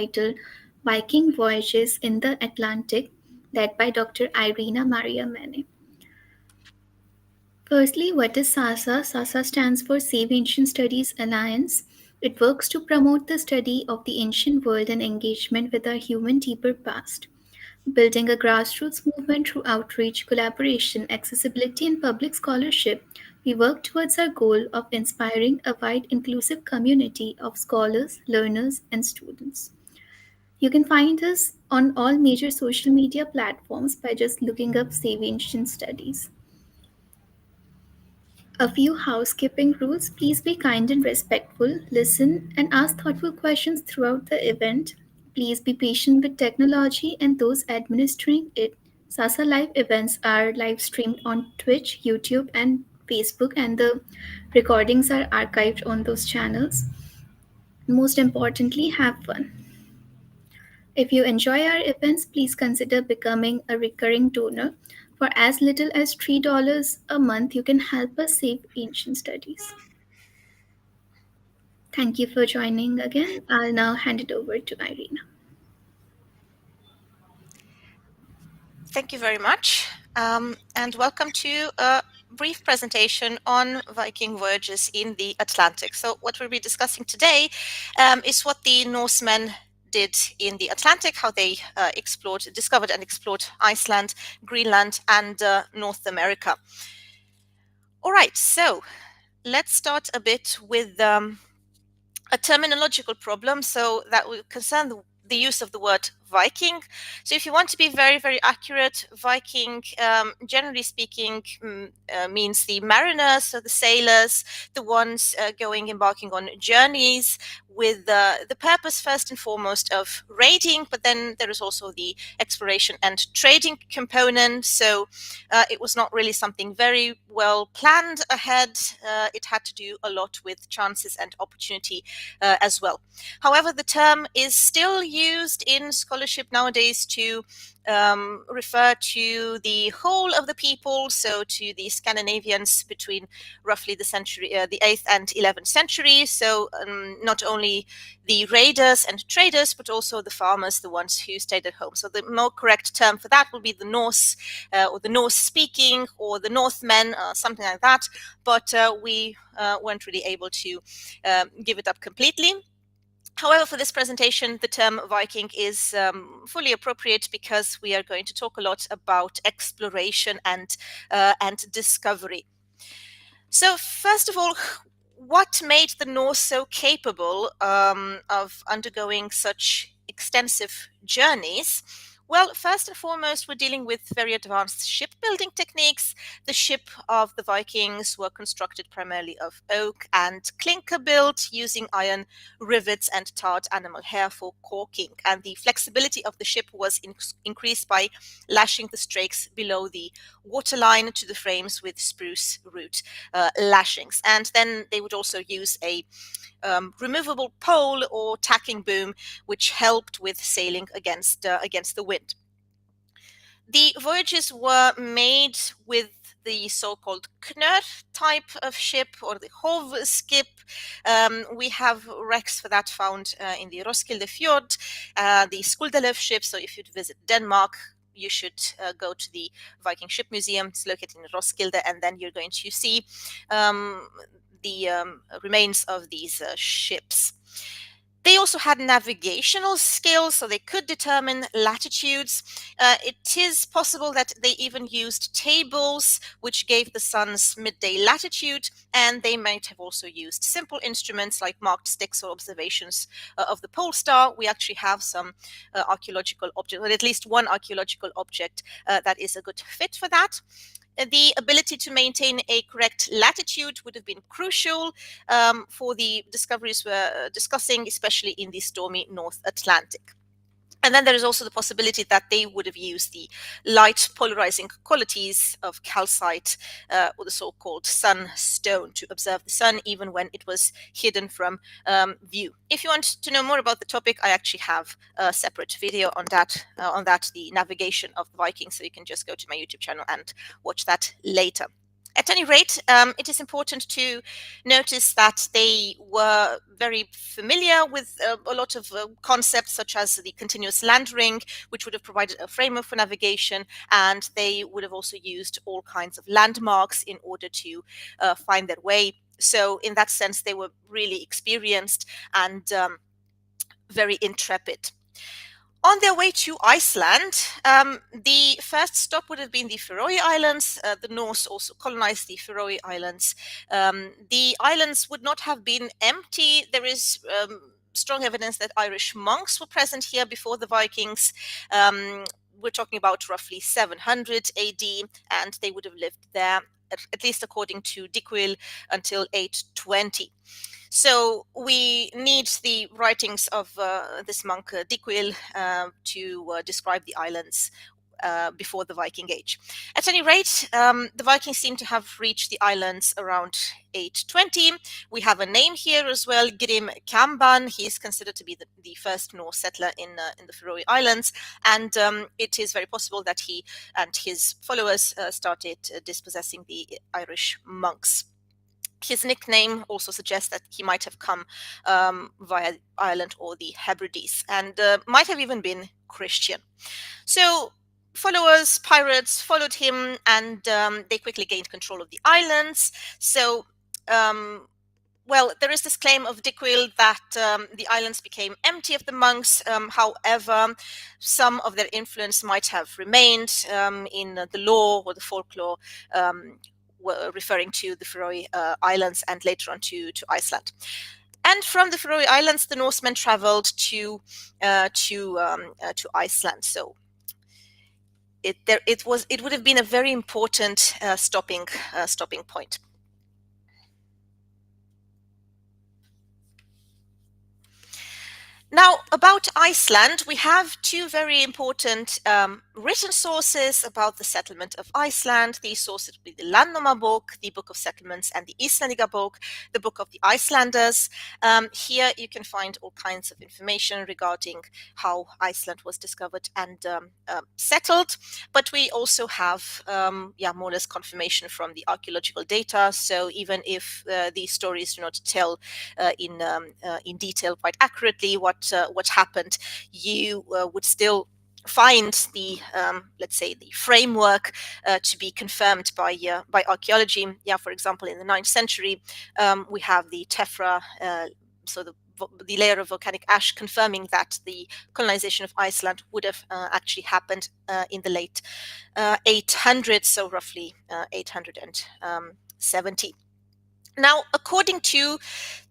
titled Viking Voyages in the Atlantic, led by Dr. Irina-Maria Manea. Firstly, what is SASA? SASA stands for Save Ancient Studies Alliance. It works to promote the study of the ancient world and engagement with our human deeper past. Building a grassroots movement through outreach, collaboration, accessibility, and public scholarship, we work towards our goal of inspiring a wide, inclusive community of scholars, learners, and students. You can find us on all major social media platforms by just looking up Save Ancient Studies. A few housekeeping rules. Please be kind and respectful, listen, and ask thoughtful questions throughout the event. Please be patient with technology and those administering it. SASA Live events are live streamed on Twitch, YouTube, and Facebook, and the recordings are archived on those channels. Most importantly, have fun. If you enjoy our events, please consider becoming a recurring donor. For as little as $3 a month, you can help us save ancient studies. Thank you for joining again. I'll now hand it over to Irina. Thank you very much, and welcome to a brief presentation on Viking voyages in the Atlantic. So what we'll be discussing today is what the Norsemen did in the Atlantic, how they discovered and explored Iceland, Greenland, and North America. All right, so let's start a bit with a terminological problem. So that will concern the use of the word Viking. So if you want to be very, very accurate, Viking, generally speaking, means the mariners, so the sailors, the ones embarking on journeys with the purpose first and foremost of raiding, but then there is also the exploration and trading component. So it was not really something very well planned ahead. It had to do a lot with chances and opportunity as well. However, the term is still used in scholarship nowadays to refer to the whole of the people, so to the Scandinavians between roughly the 8th and 11th century. So not only the raiders and traders, but also the farmers, the ones who stayed at home. So the more correct term for that would be the Norse, or the Norse speaking, or the Northmen, something like that. But we weren't really able to give it up completely. However, for this presentation, the term Viking is fully appropriate because we are going to talk a lot about exploration and discovery. So first of all, what made the Norse so capable of undergoing such extensive journeys? Well, first and foremost, we're dealing with very advanced shipbuilding techniques. The ship of the Vikings were constructed primarily of oak and clinker built, using iron rivets and tarred animal hair for caulking. And the flexibility of the ship was increased by lashing the strakes below the waterline to the frames with spruce root lashings. And then they would also use a removable pole or tacking boom, which helped with sailing against the wind. The voyages were made with the so-called knör type of ship, or the hov skip. We have wrecks for that found in the Roskilde Fjord, the Skuldelev ship. So if you'd visit Denmark, you should go to the Viking Ship Museum. It's located in Roskilde, and then you're going to see the remains of these ships. They also had navigational skills, so they could determine latitudes. It is possible that they even used tables, which gave the sun's midday latitude, and they might have also used simple instruments like marked sticks or observations of the pole star. We actually have some archaeological objects, or at least one archaeological object that is a good fit for that. The ability to maintain a correct latitude would have been crucial for the discoveries we're discussing, especially in the stormy North Atlantic. And then there is also the possibility that they would have used the light polarizing qualities of calcite, or the so-called sunstone, to observe the sun even when it was hidden from view. If you want to know more about the topic, I actually have a separate video on that, the navigation of the Vikings, so you can just go to my YouTube channel and watch that later. At any rate, it is important to notice that they were very familiar with a lot of concepts such as the continuous land ring, which would have provided a framework for navigation, and they would have also used all kinds of landmarks in order to find their way. So in that sense, they were really experienced and very intrepid. On their way to Iceland, the first stop would have been the Faroe Islands. The Norse also colonized the Faroe Islands. The islands would not have been empty. There is strong evidence that Irish monks were present here before the Vikings. We're talking about roughly 700 AD, and they would have lived there, at least according to Dicuil, until 820. So we need the writings of this monk Dicuil to describe the islands before the Viking Age. At any rate, the Vikings seem to have reached the islands around 820. We have a name here as well, Grim Kamban. He is considered to be the first Norse settler in the Faroe Islands, and it is very possible that he and his followers started dispossessing the Irish monks. His nickname also suggests that he might have come via Ireland or the Hebrides, and might have even been Christian. So followers, pirates, followed him, and they quickly gained control of the islands. So well, there is this claim of Dicuil that the islands became empty of the monks. However, some of their influence might have remained in the lore or the folklore, were referring to the Faroe Islands and later on to Iceland. And from the Faroe Islands, the Norsemen traveled to Iceland. So it would have been a very important stopping point. Now, about Iceland, we have two very important written sources about the settlement of Iceland. These sources would be the Landnámabók, the Book of Settlements, and the Íslendingabók, the Book of the Icelanders. Here you can find all kinds of information regarding how Iceland was discovered and settled, but we also have more or less confirmation from the archaeological data. So even if these stories do not tell in detail quite accurately what happened, you would still find the let's say the framework to be confirmed by archaeology. For example, in the 9th century, we have the tephra, so the layer of volcanic ash, confirming that the colonization of Iceland would have actually happened in the late 800s, so roughly 870. Now, according to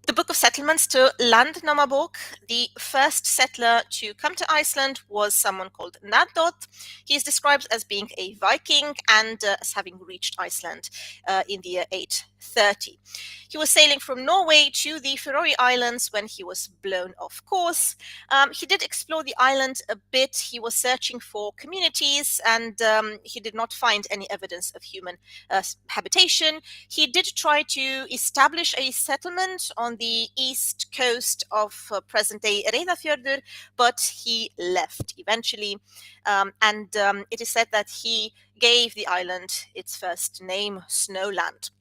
the Book of Settlements, to Landnámabók, the first settler to come to Iceland was someone called Nadot. He is described as being a Viking and as having reached Iceland in the year 830. He was sailing from Norway to the Faroe Islands when he was blown off course. He did explore the island a bit. He was searching for communities, and he did not find any evidence of human habitation. He did try to establish a settlement on the east coast of present-day Reyðarfjörður, but he left eventually. And it is said that he gave the island its first name, Snowland.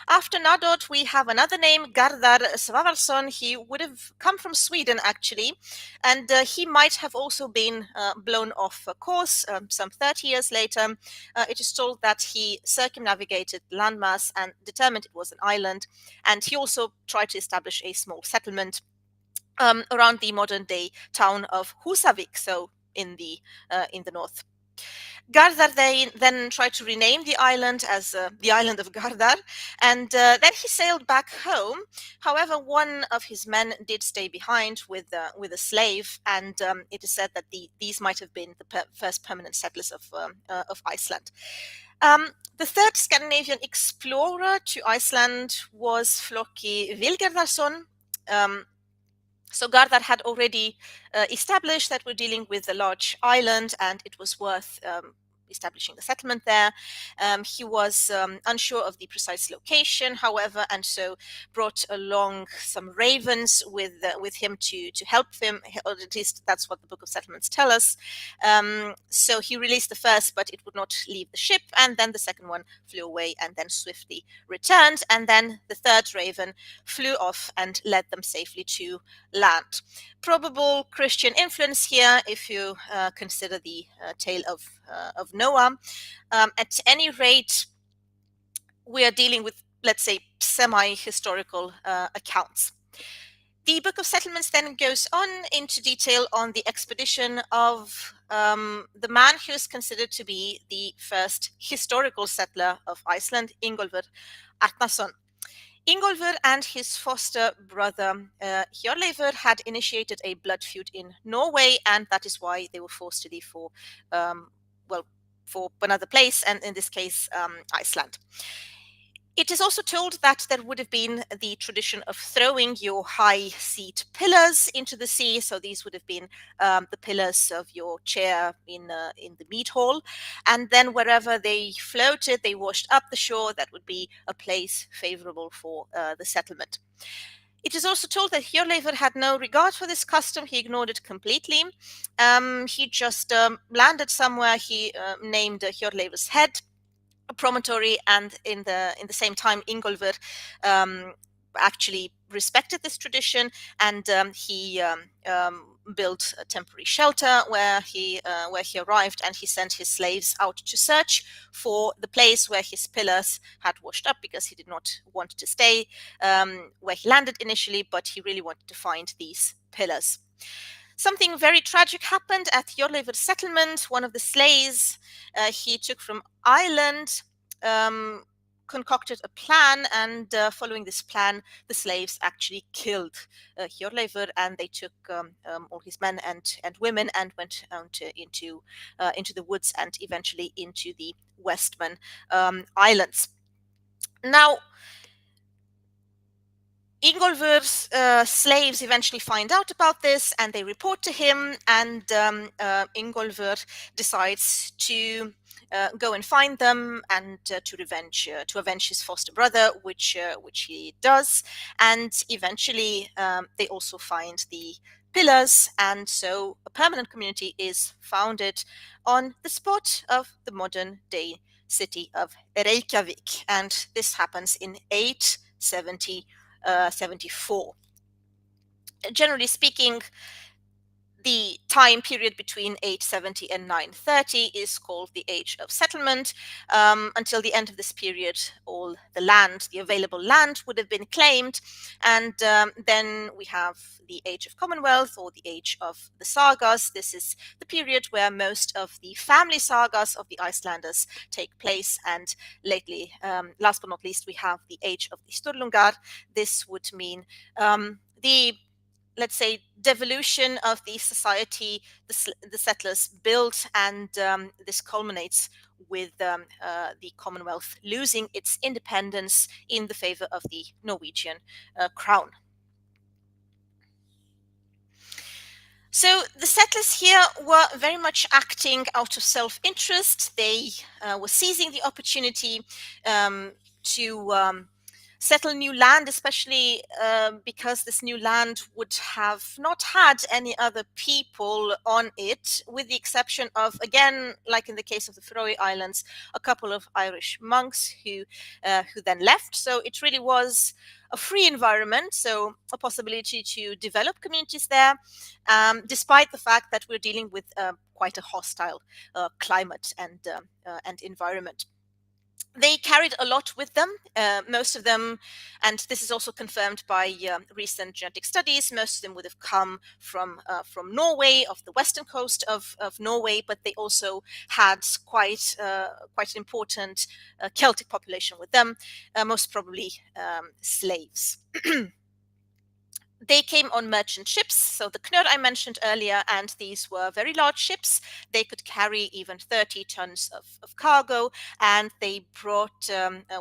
After Nadot, we have another name, Gardar Svavarsson. He would have come from Sweden, actually, and he might have also been blown off course some 30 years later. It is told that he circumnavigated the landmass and determined it was an island, and he also tried to establish a small settlement around the modern-day town of Húsavík, so in the north. Gardar then tried to rename the island as the island of Gardar, and then he sailed back home. However, one of his men did stay behind with a slave, and it is said that these might have been the first permanent settlers of Iceland. The third Scandinavian explorer to Iceland was Flóki Vilgerðarson. So Gardar had already established that we're dealing with a large island, and it was worth establishing the settlement there. He was unsure of the precise location, however, and so brought along some ravens with him to help him, or at least that's what the Book of Settlements tell us. So he released the first, but it would not leave the ship, and then the second one flew away and then swiftly returned, and then the third raven flew off and led them safely to land. Probable Christian influence here, if you consider the tale of Noah. At any rate, we are dealing with, let's say, semi-historical accounts. The Book of Settlements then goes on into detail on the expedition of the man who is considered to be the first historical settler of Iceland, Ingólfur Arnarsson. Ingólfur and his foster brother Hjörleifur had initiated a blood feud in Norway, and that is why they were forced to leave for another place, and in this case, Iceland. It is also told that there would have been the tradition of throwing your high seat pillars into the sea. So these would have been the pillars of your chair in the mead hall. And then wherever they floated, they washed up the shore. That would be a place favorable for the settlement. It is also told that Hjörleifur had no regard for this custom. He ignored it completely. He just landed somewhere. He named Hjörleifur's head a promontory, and in the same time, Ingólfur actually respected this tradition, and he built a temporary shelter where he arrived, and he sent his slaves out to search for the place where his pillars had washed up, because he did not want to stay where he landed initially, but he really wanted to find these pillars. Something very tragic happened at Hjörleifur's settlement. One of the sleighs he took from Ireland concocted a plan, and following this plan, the slaves actually killed Hjörleifur, and they took all his men and women and went out into the woods and eventually into the Westman Islands. Now, Ingólfur's slaves eventually find out about this, and they report to him, and Ingólfur decides to go and find them and to avenge his foster brother, which he does, and eventually they also find the pillars, and so a permanent community is founded on the spot of the modern day city of Reykjavik, and this happens in 874. Generally speaking, the time period between 870 and 930 is called the Age of Settlement. Until the end of this period, all the available land would have been claimed, and then we have the Age of Commonwealth, or the Age of the Sagas. This is the period where most of the family sagas of the Icelanders take place, and lately, last but not least, we have the Age of the Sturlungar. This would mean the, let's say, devolution of the society the settlers built, and this culminates with the Commonwealth losing its independence in the favor of the Norwegian crown. So the settlers here were very much acting out of self-interest. They were seizing the opportunity to settle new land, especially because this new land would have not had any other people on it, with the exception of, again, like in the case of the Faroe Islands, a couple of Irish monks who then left. So it really was a free environment, so a possibility to develop communities there, despite the fact that we're dealing with quite a hostile climate and environment. They carried a lot with them, most of them, and this is also confirmed by recent genetic studies. Most of them would have come from Norway, off the western coast of Norway, but they also had quite an important Celtic population with them, most probably slaves. They came on merchant ships, so the Knurr I mentioned earlier, and these were very large ships. They could carry even 30 tons of cargo, and they brought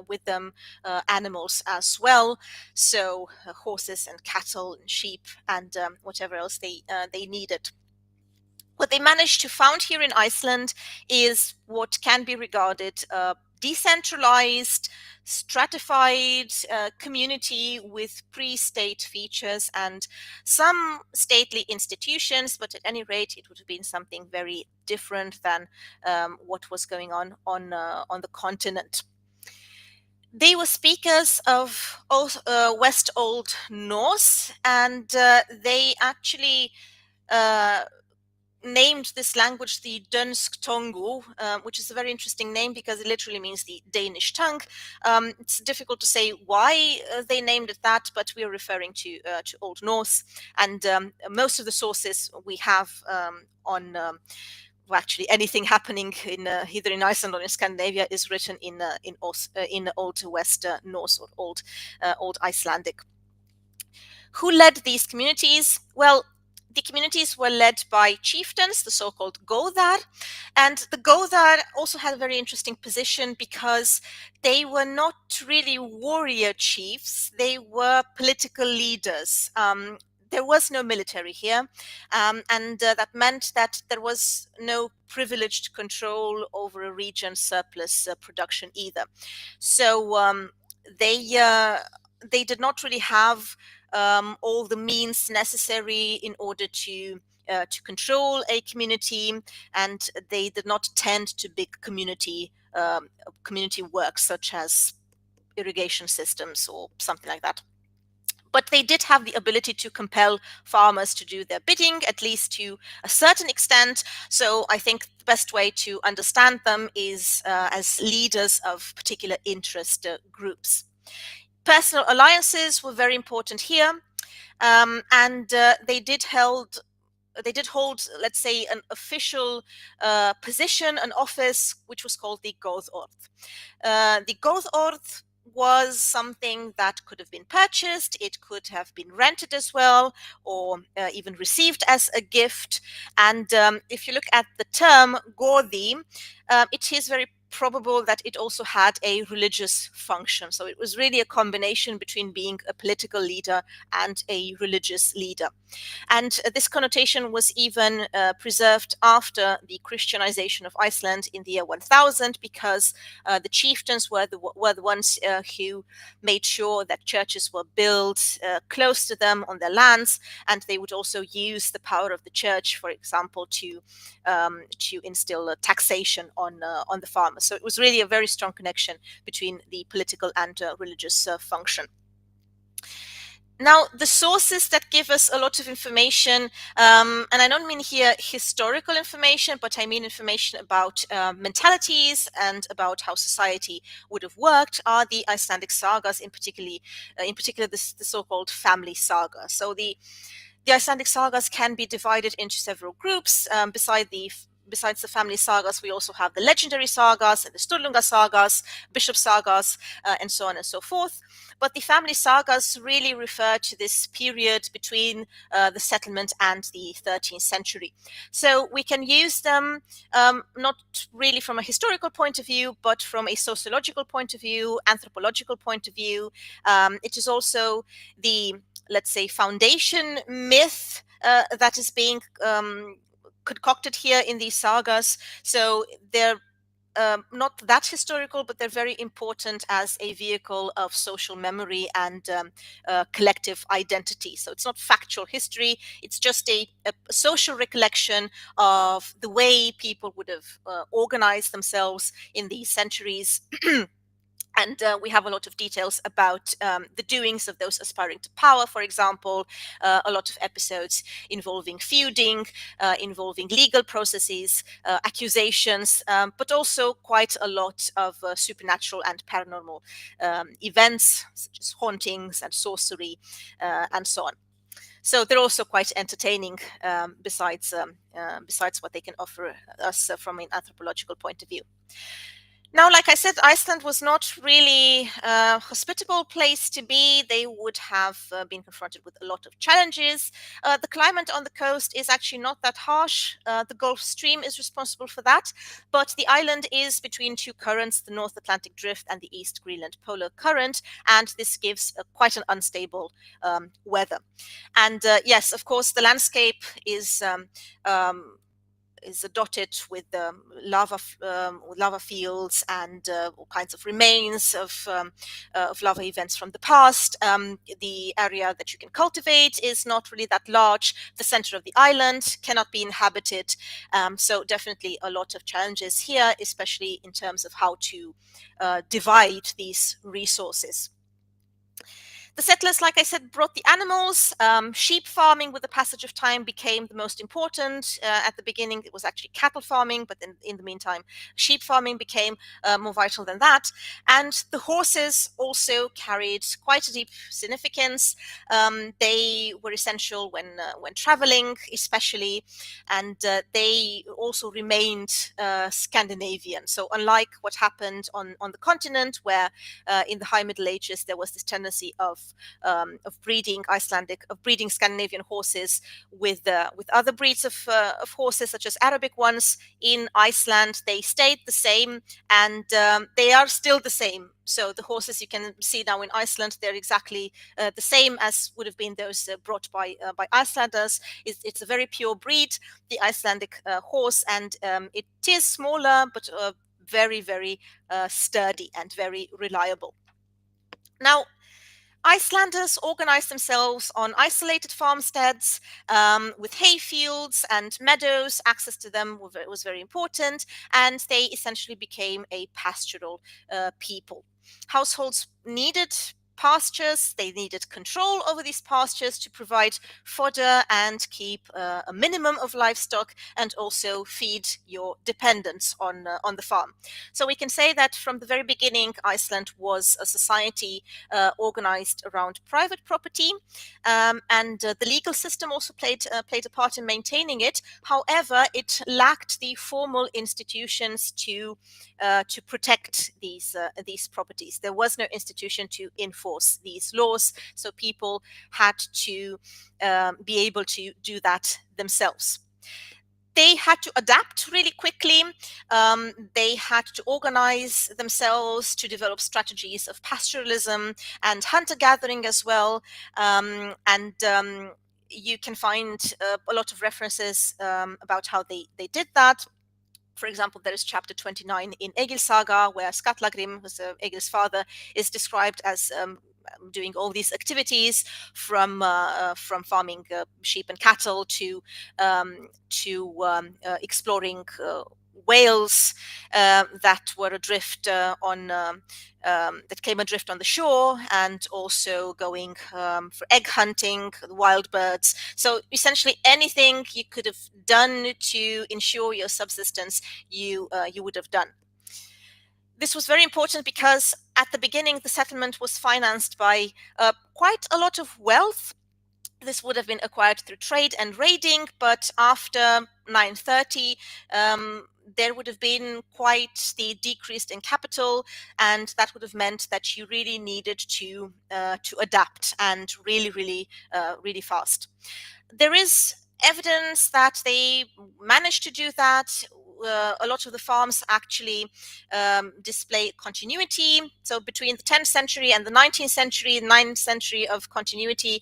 with them animals as well, so horses and cattle and sheep and whatever else they needed. What they managed to found here in Iceland is what can be regarded a decentralized, stratified community with pre-state features and some stately institutions, but at any rate, it would have been something very different than what was going on the continent. They were speakers of West Old Norse, and they actually uh, named this language the Dansk Tongu, which is a very interesting name because it literally means the Danish tongue. It's difficult to say why they named it that, but we are referring to Old Norse, and most of the sources we have on well, actually anything happening in either in Iceland or in Scandinavia is written in Old West Norse or Old Icelandic. Who led these communities? Well, the communities were led by chieftains, the so-called Goðar, and the Goðar also had a very interesting position because they were not really warrior chiefs; they were political leaders. There was no military here, and that meant that there was no privileged control over a region's surplus production either. So they did not really have all the means necessary in order to control a community, and they did not tend to big community work such as irrigation systems or something like that. But they did have the ability to compel farmers to do their bidding, at least to a certain extent. So I think the best way to understand them is as leaders of particular interest groups. Personal alliances were very important here, and they did hold, let's say, an official position, an office, which was called the Goðorð. The Goðorð was something that could have been purchased, it could have been rented as well, or even received as a gift. And if you look at the term Goði, it is very probable that it also had a religious function. So it was really a combination between being a political leader and a religious leader. And this connotation was even preserved after the Christianization of Iceland in the year 1000, because the chieftains were the ones who made sure that churches were built close to them on their lands, and they would also use the power of the church, for example, to instill taxation on the farmers. So it was really a very strong connection between the political and religious function. Now, the sources that give us a lot of information, and I don't mean here historical information, but I mean information about mentalities and about how society would have worked, are the Icelandic sagas, in particular the so-called family saga. So the Icelandic sagas can be divided into several groups. Besides the family sagas, we also have the legendary sagas and the Sturlunga sagas, bishop sagas, and so on and so forth. But the family sagas really refer to this period between the settlement and the 13th century. So we can use them not really from a historical point of view, but from a sociological point of view, anthropological point of view. It is also the, let's say, foundation myth that is being concocted here in these sagas. So they're not that historical, but they're very important as a vehicle of social memory and collective identity. So it's not factual history, it's just a social recollection of the way people would have organized themselves in these centuries. And we have a lot of details about the doings of those aspiring to power, for example, a lot of episodes involving feuding, involving legal processes, accusations, but also quite a lot of supernatural and paranormal events, such as hauntings and sorcery, and so on. So they're also quite entertaining, besides what they can offer us from an anthropological point of view. Now, like I said, Iceland was not really a hospitable place to be. They would have been confronted with a lot of challenges. The climate on the coast is actually not that harsh. The Gulf Stream is responsible for that. But the island is between two currents, the North Atlantic Drift and the East Greenland Polar Current. And this gives quite an unstable weather. And yes, of course, the landscape is is dotted with lava fields and all kinds of remains of lava events from the past. The area that you can cultivate is not really that large. The center of the island cannot be inhabited. So definitely a lot of challenges here, especially in terms of how to divide these resources. The settlers, like I said, brought the animals. Sheep farming, with the passage of time, became the most important. At the beginning, it was actually cattle farming, but then in the meantime, sheep farming became more vital than that. And the horses also carried quite a deep significance. They were essential when traveling, especially, and they also remained Scandinavian. So unlike what happened on the continent, where in the High Middle Ages there was this tendency of breeding Scandinavian horses with other breeds of horses, such as Arabic ones. In Iceland, they stayed the same, and they are still the same. So the horses you can see now in Iceland, they're exactly the same as would have been those brought by Icelanders. It's a very pure breed, the Icelandic horse, and it is smaller but very, very sturdy and very reliable. Now, Icelanders organized themselves on isolated farmsteads with hay fields and meadows. Access to them was very important, and they essentially became a pastoral people. Households needed pastures, they needed control over these pastures to provide fodder and keep a minimum of livestock, and also feed your dependents on the farm. So we can say that from the very beginning, Iceland was a society organized around private property, and the legal system also played a part in maintaining it. However, it lacked the formal institutions to protect these properties. There was no institution to enforce these laws, so people had to be able to do that themselves. They had to adapt really quickly. They had to organize themselves to develop strategies of pastoralism and hunter gathering as well. You can find a lot of references about how they did that. For example, there is chapter 29 in Egil Saga, where Skallagrim, who's Egil's father, is described as doing all these activities, from farming sheep and cattle to exploring whales that were adrift that came adrift on the shore, and also going for egg hunting, wild birds. So essentially, anything you could have done to ensure your subsistence, you would have done. This was very important because at the beginning, the settlement was financed by quite a lot of wealth. This would have been acquired through trade and raiding, but after 930, there would have been quite the decrease in capital, and that would have meant that you really needed to adapt, and really fast. There is evidence that they managed to do that. A lot of the farms actually display continuity. So between the 10th century and the 19th century, 9th century of continuity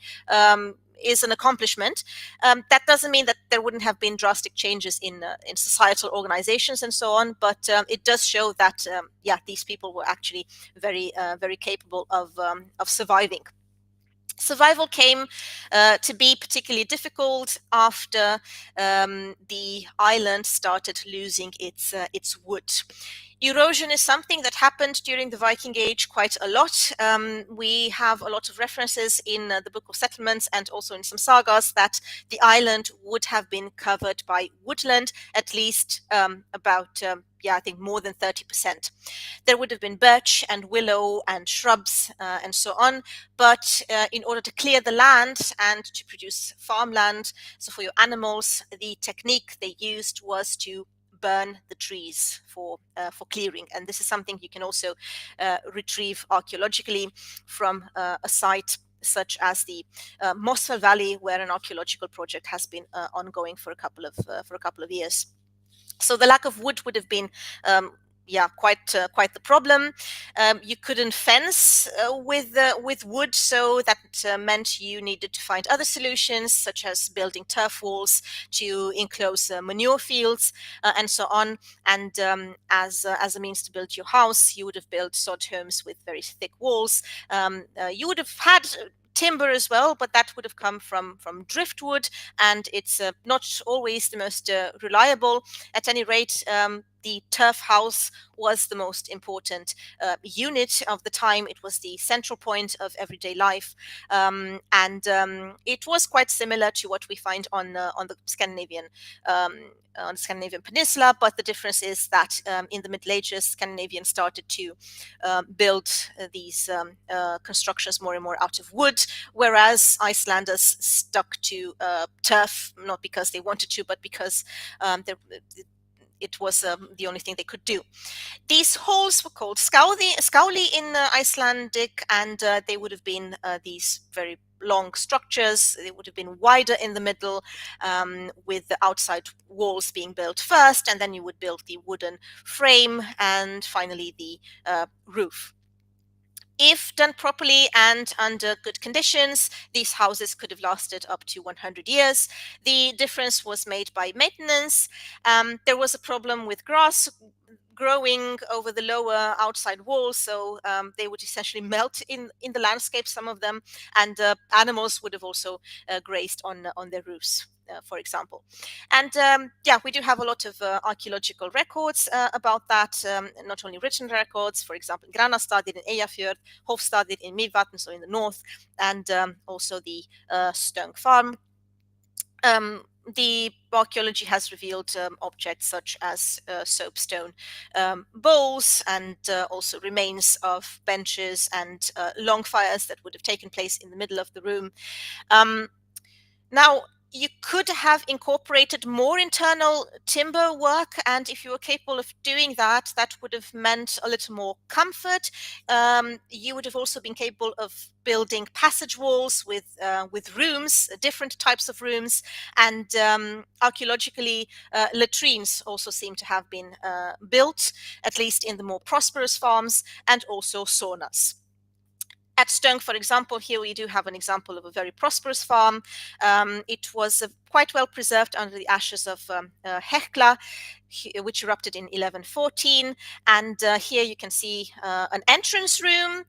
is an accomplishment. That doesn't mean that there wouldn't have been drastic changes in societal organizations and so on, but it does show that these people were actually very capable of surviving. Survival came to be particularly difficult after the island started losing its wood. Erosion is something that happened during the Viking Age quite a lot. We have a lot of references in the Book of Settlements and also in some sagas that the island would have been covered by woodland, at least I think more than 30%. There would have been birch and willow and shrubs and so on, but in order to clear the land and to produce farmland, so for your animals, the technique they used was to burn the trees for clearing. And this is something you can also retrieve archaeologically from a site such as the Mossfell Valley, where an archaeological project has been ongoing for a couple of years. So the lack of wood would have been yeah, quite the problem. You couldn't fence with wood, so that meant you needed to find other solutions, such as building turf walls to enclose manure fields and so on. And as a means to build your house, you would have built sod homes with very thick walls. You would have had timber as well, but that would have come from driftwood, and it's not always the most reliable. At any rate, the turf house was the most important unit of the time. It was the central point of everyday life, and it was quite similar to what we find on the um, Scandinavian peninsula. But the difference is that in the Middle Ages, Scandinavians started to build these constructions more and more out of wood, whereas Icelanders stuck to turf, not because they wanted to, but because it was the only thing they could do. These holes were called skáli in Icelandic, and they would have been these very long structures. They would have been wider in the middle, with the outside walls being built first, and then you would build the wooden frame and finally the roof. If done properly and under good conditions, these houses could have lasted up to 100 years. The difference was made by maintenance. There was a problem with grass growing over the lower outside walls, so they would essentially melt in the landscape, some of them, and animals would have also grazed on their roofs. For example, and yeah, we do have a lot of archaeological records about that. Not only written records, for example, Granastaðir in Eyjafjörð, Hofstaðir in Mývatn, so in the north, and also the Stöng farm. The archaeology has revealed objects such as soapstone bowls, and also remains of benches and long fires that would have taken place in the middle of the room. Now, you could have incorporated more internal timber work, and if you were capable of doing that, that would have meant a little more comfort. You would have also been capable of building passage walls with rooms, different types of rooms, and archaeologically, latrines also seem to have been built, at least in the more prosperous farms, and also saunas. At Stöng, for example, here we do have an example of a very prosperous farm. It was quite well preserved under the ashes of Hekla, which erupted in 1114. And here you can see an entrance room,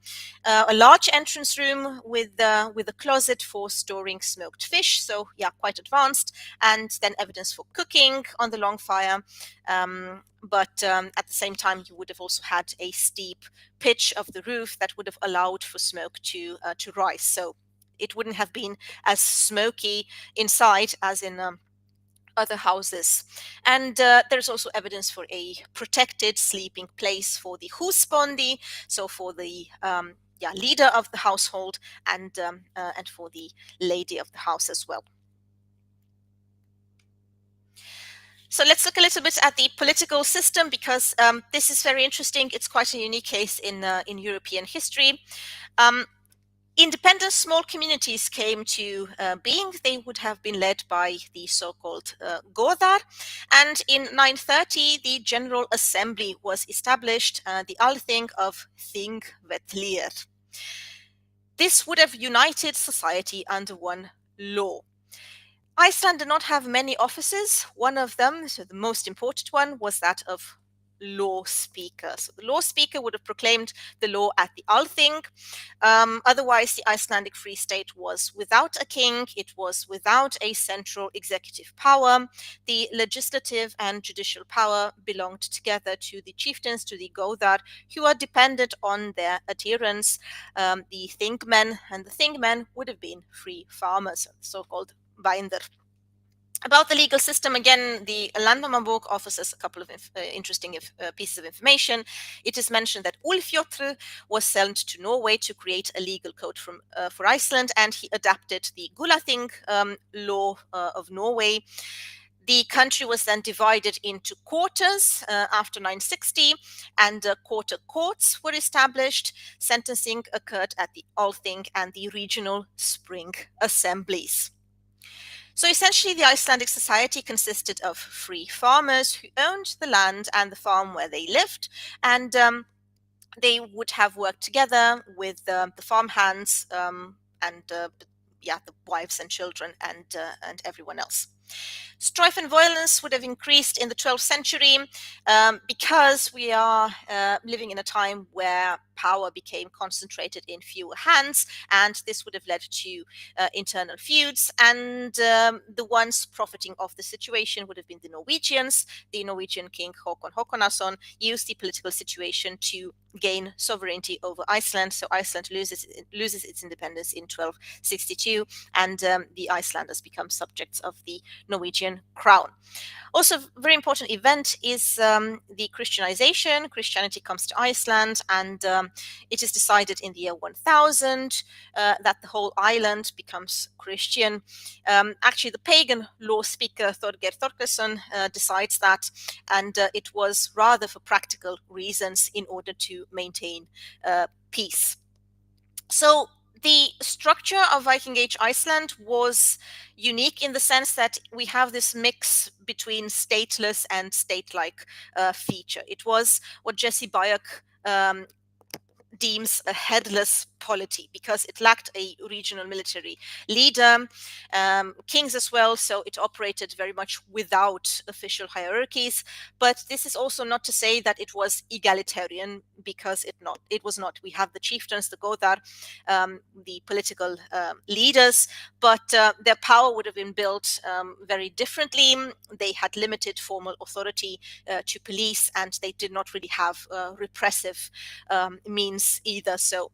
a large entrance room with a closet for storing smoked fish. So yeah, quite advanced. And then evidence for cooking on the long fire. But at the same time, you would have also had a steep pitch of the roof that would have allowed for smoke to rise. So it wouldn't have been as smoky inside as in other houses. And there's also evidence for a protected sleeping place for the husbandi, so for the leader of the household, and for the lady of the house as well. So let's look a little bit at the political system, because this is very interesting. It's quite a unique case in European history. Independent small communities came to being. They would have been led by the so-called Goðar, and in 930 the General Assembly was established, the Althing of Þingvellir. This would have united society under one law. Iceland did not have many offices. One of them, so the most important one, was that of law speaker. So the law speaker would have proclaimed the law at the Althing. Otherwise, the Icelandic Free State was without a king. It was without a central executive power. The legislative and judicial power belonged together to the chieftains, to the Goðar, who are dependent on their adherents, the Thingmen, and the Thingmen would have been free farmers, so-called Binder. About the legal system, again, the Landnámabók offers us a couple of interesting pieces of information. It is mentioned that Ulfjotr was sent to Norway to create a legal code for Iceland, and he adapted the Gulathing law of Norway. The country was then divided into quarters after 960, and quarter courts were established. Sentencing occurred at the Althing and the regional spring assemblies. So essentially, the Icelandic society consisted of free farmers who owned the land and the farm where they lived, and they would have worked together with the farm hands and yeah, the wives and children and everyone else. Strife and violence would have increased in the 12th century because we are living in a time where power became concentrated in fewer hands, and this would have led to internal feuds. And the ones profiting of the situation would have been the Norwegians. The Norwegian king Håkon Håkonason used the political situation to gain sovereignty over Iceland. So Iceland loses its independence in 1262, and the Icelanders become subjects of the Norwegian crown. Also, a very important event is the Christianization. Christianity comes to Iceland, and it is decided in the year 1000 that the whole island becomes Christian. Actually, the pagan law speaker Thorgeir Þorgeirsson decides that, and it was rather for practical reasons in order to maintain peace. So the structure of Viking Age Iceland was unique in the sense that we have this mix between stateless and state-like feature. It was what Jesse Bayek deems a headless polity because it lacked a regional military leader, kings as well, so it operated very much without official hierarchies. But this is also not to say that it was egalitarian, because it was not. We have the chieftains, the Godar, the political leaders, but their power would have been built very differently. They had limited formal authority to police, and they did not really have repressive means either. So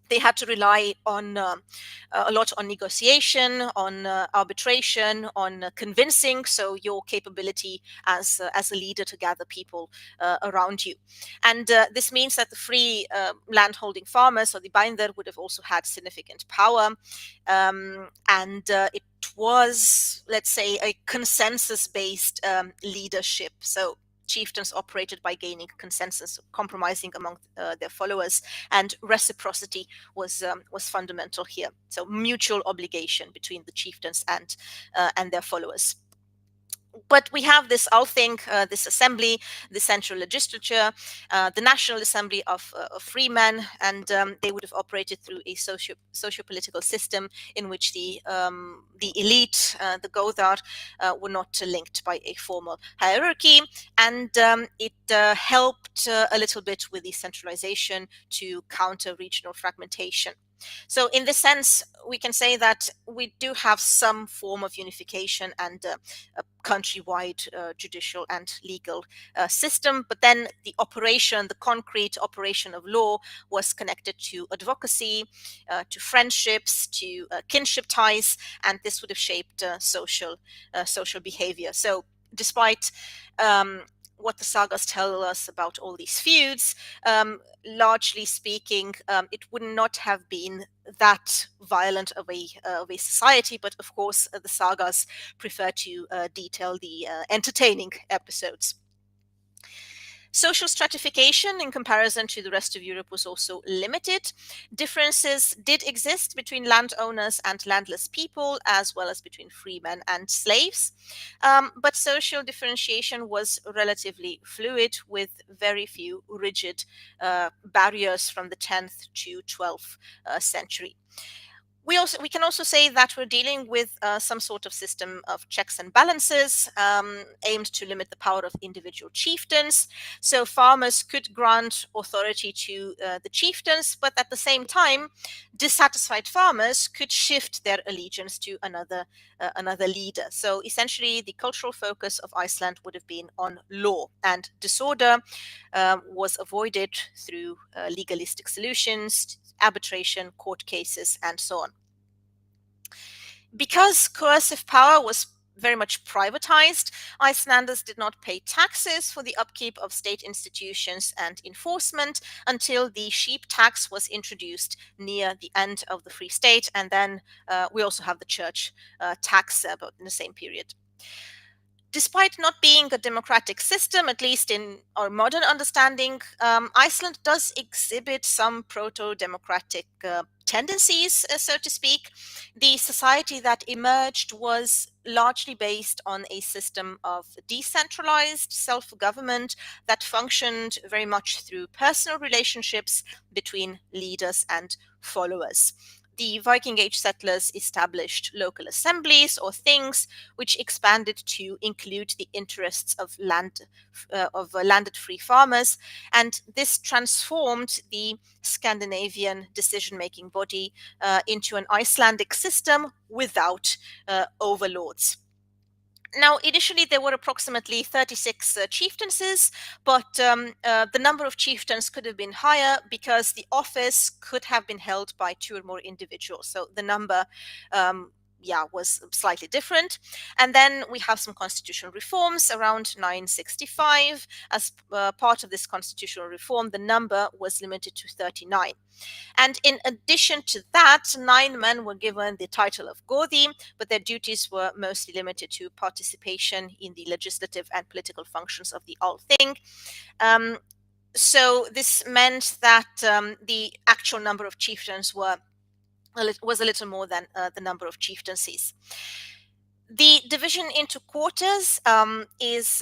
they had to rely on a lot on negotiation, on arbitration, on convincing. So your capability as a leader to gather people around you, and this means that the free landholding farmers, or the binder, would have also had significant power, and it was, let's say, a consensus-based leadership. So chieftains operated by gaining consensus, compromising among their followers, and reciprocity was fundamental here. So mutual obligation between the chieftains and their followers. But we have this Althing, this assembly, the central legislature, the National Assembly of Freemen, and they would have operated through a socio-political system in which the elite, the Gothar, were not linked by a formal hierarchy, and it helped a little bit with the centralization to counter regional fragmentation. So in this sense, we can say that we do have some form of unification and a countrywide judicial and legal system, but then the operation, the concrete operation of law, was connected to advocacy, to friendships, to kinship ties, and this would have shaped social behavior. So despite what the sagas tell us about all these feuds, largely speaking, it would not have been that violent of a society. But of course, the sagas prefer to detail the entertaining episodes. Social stratification in comparison to the rest of Europe was also limited. Differences did exist between landowners and landless people, as well as between freemen and slaves. But social differentiation was relatively fluid, with very few rigid barriers from the 10th to 12th century. We can also say that we're dealing with some sort of system of checks and balances aimed to limit the power of individual chieftains. So farmers could grant authority to the chieftains, but at the same time, dissatisfied farmers could shift their allegiance to another leader. So essentially, the cultural focus of Iceland would have been on law, and disorder was avoided through legalistic solutions, arbitration, court cases, and so on. Because coercive power was very much privatized, Icelanders did not pay taxes for the upkeep of state institutions and enforcement until the sheep tax was introduced near the end of the Free State, and then we also have the church tax about in the same period. Despite not being a democratic system, at least in our modern understanding, Iceland does exhibit some proto-democratic tendencies, so to speak. The society that emerged was largely based on a system of decentralized self-government that functioned very much through personal relationships between leaders and followers. The Viking Age settlers established local assemblies or things, which expanded to include the interests of landed free farmers, and this transformed the Scandinavian decision-making body into an Icelandic system without overlords. Now, initially, there were approximately 36 chieftaincies, but the number of chieftains could have been higher because the office could have been held by 2 or more individuals. So the number was slightly different. And then we have some constitutional reforms around 965. As part of this constitutional reform, the number was limited to 39. And in addition to that, 9 men were given the title of Godi, but their duties were mostly limited to participation in the legislative and political functions of the Althing. So this meant that the actual number of chieftains was a little more than the number of chieftaincies. The division into quarters is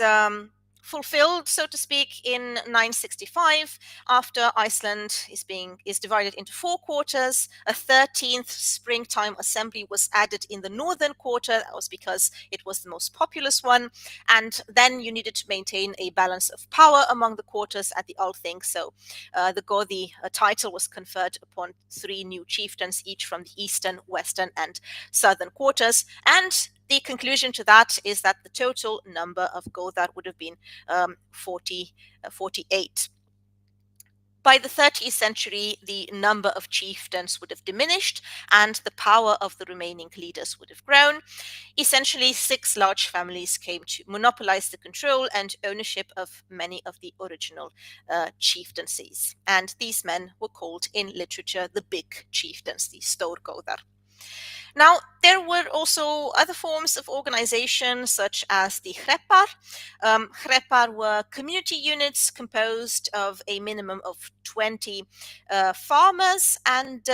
fulfilled, so to speak, in 965, after Iceland is divided into 4 quarters. A 13th springtime assembly was added in the northern quarter. That was because it was the most populous one, and then you needed to maintain a balance of power among the quarters at the Althing. So the Godi title was conferred upon 3 new chieftains, each from the eastern, western, and southern quarters, and the conclusion to that is that the total number of Godar would have been 48. By the 30th century, the number of chieftains would have diminished and the power of the remaining leaders would have grown. Essentially, 6 large families came to monopolize the control and ownership of many of the original chieftaincies. And these men were called in literature the big chieftains, the Stórgodar. Now, there were also other forms of organization, such as the Hrepar. Hrepar were community units composed of a minimum of 20 farmers, and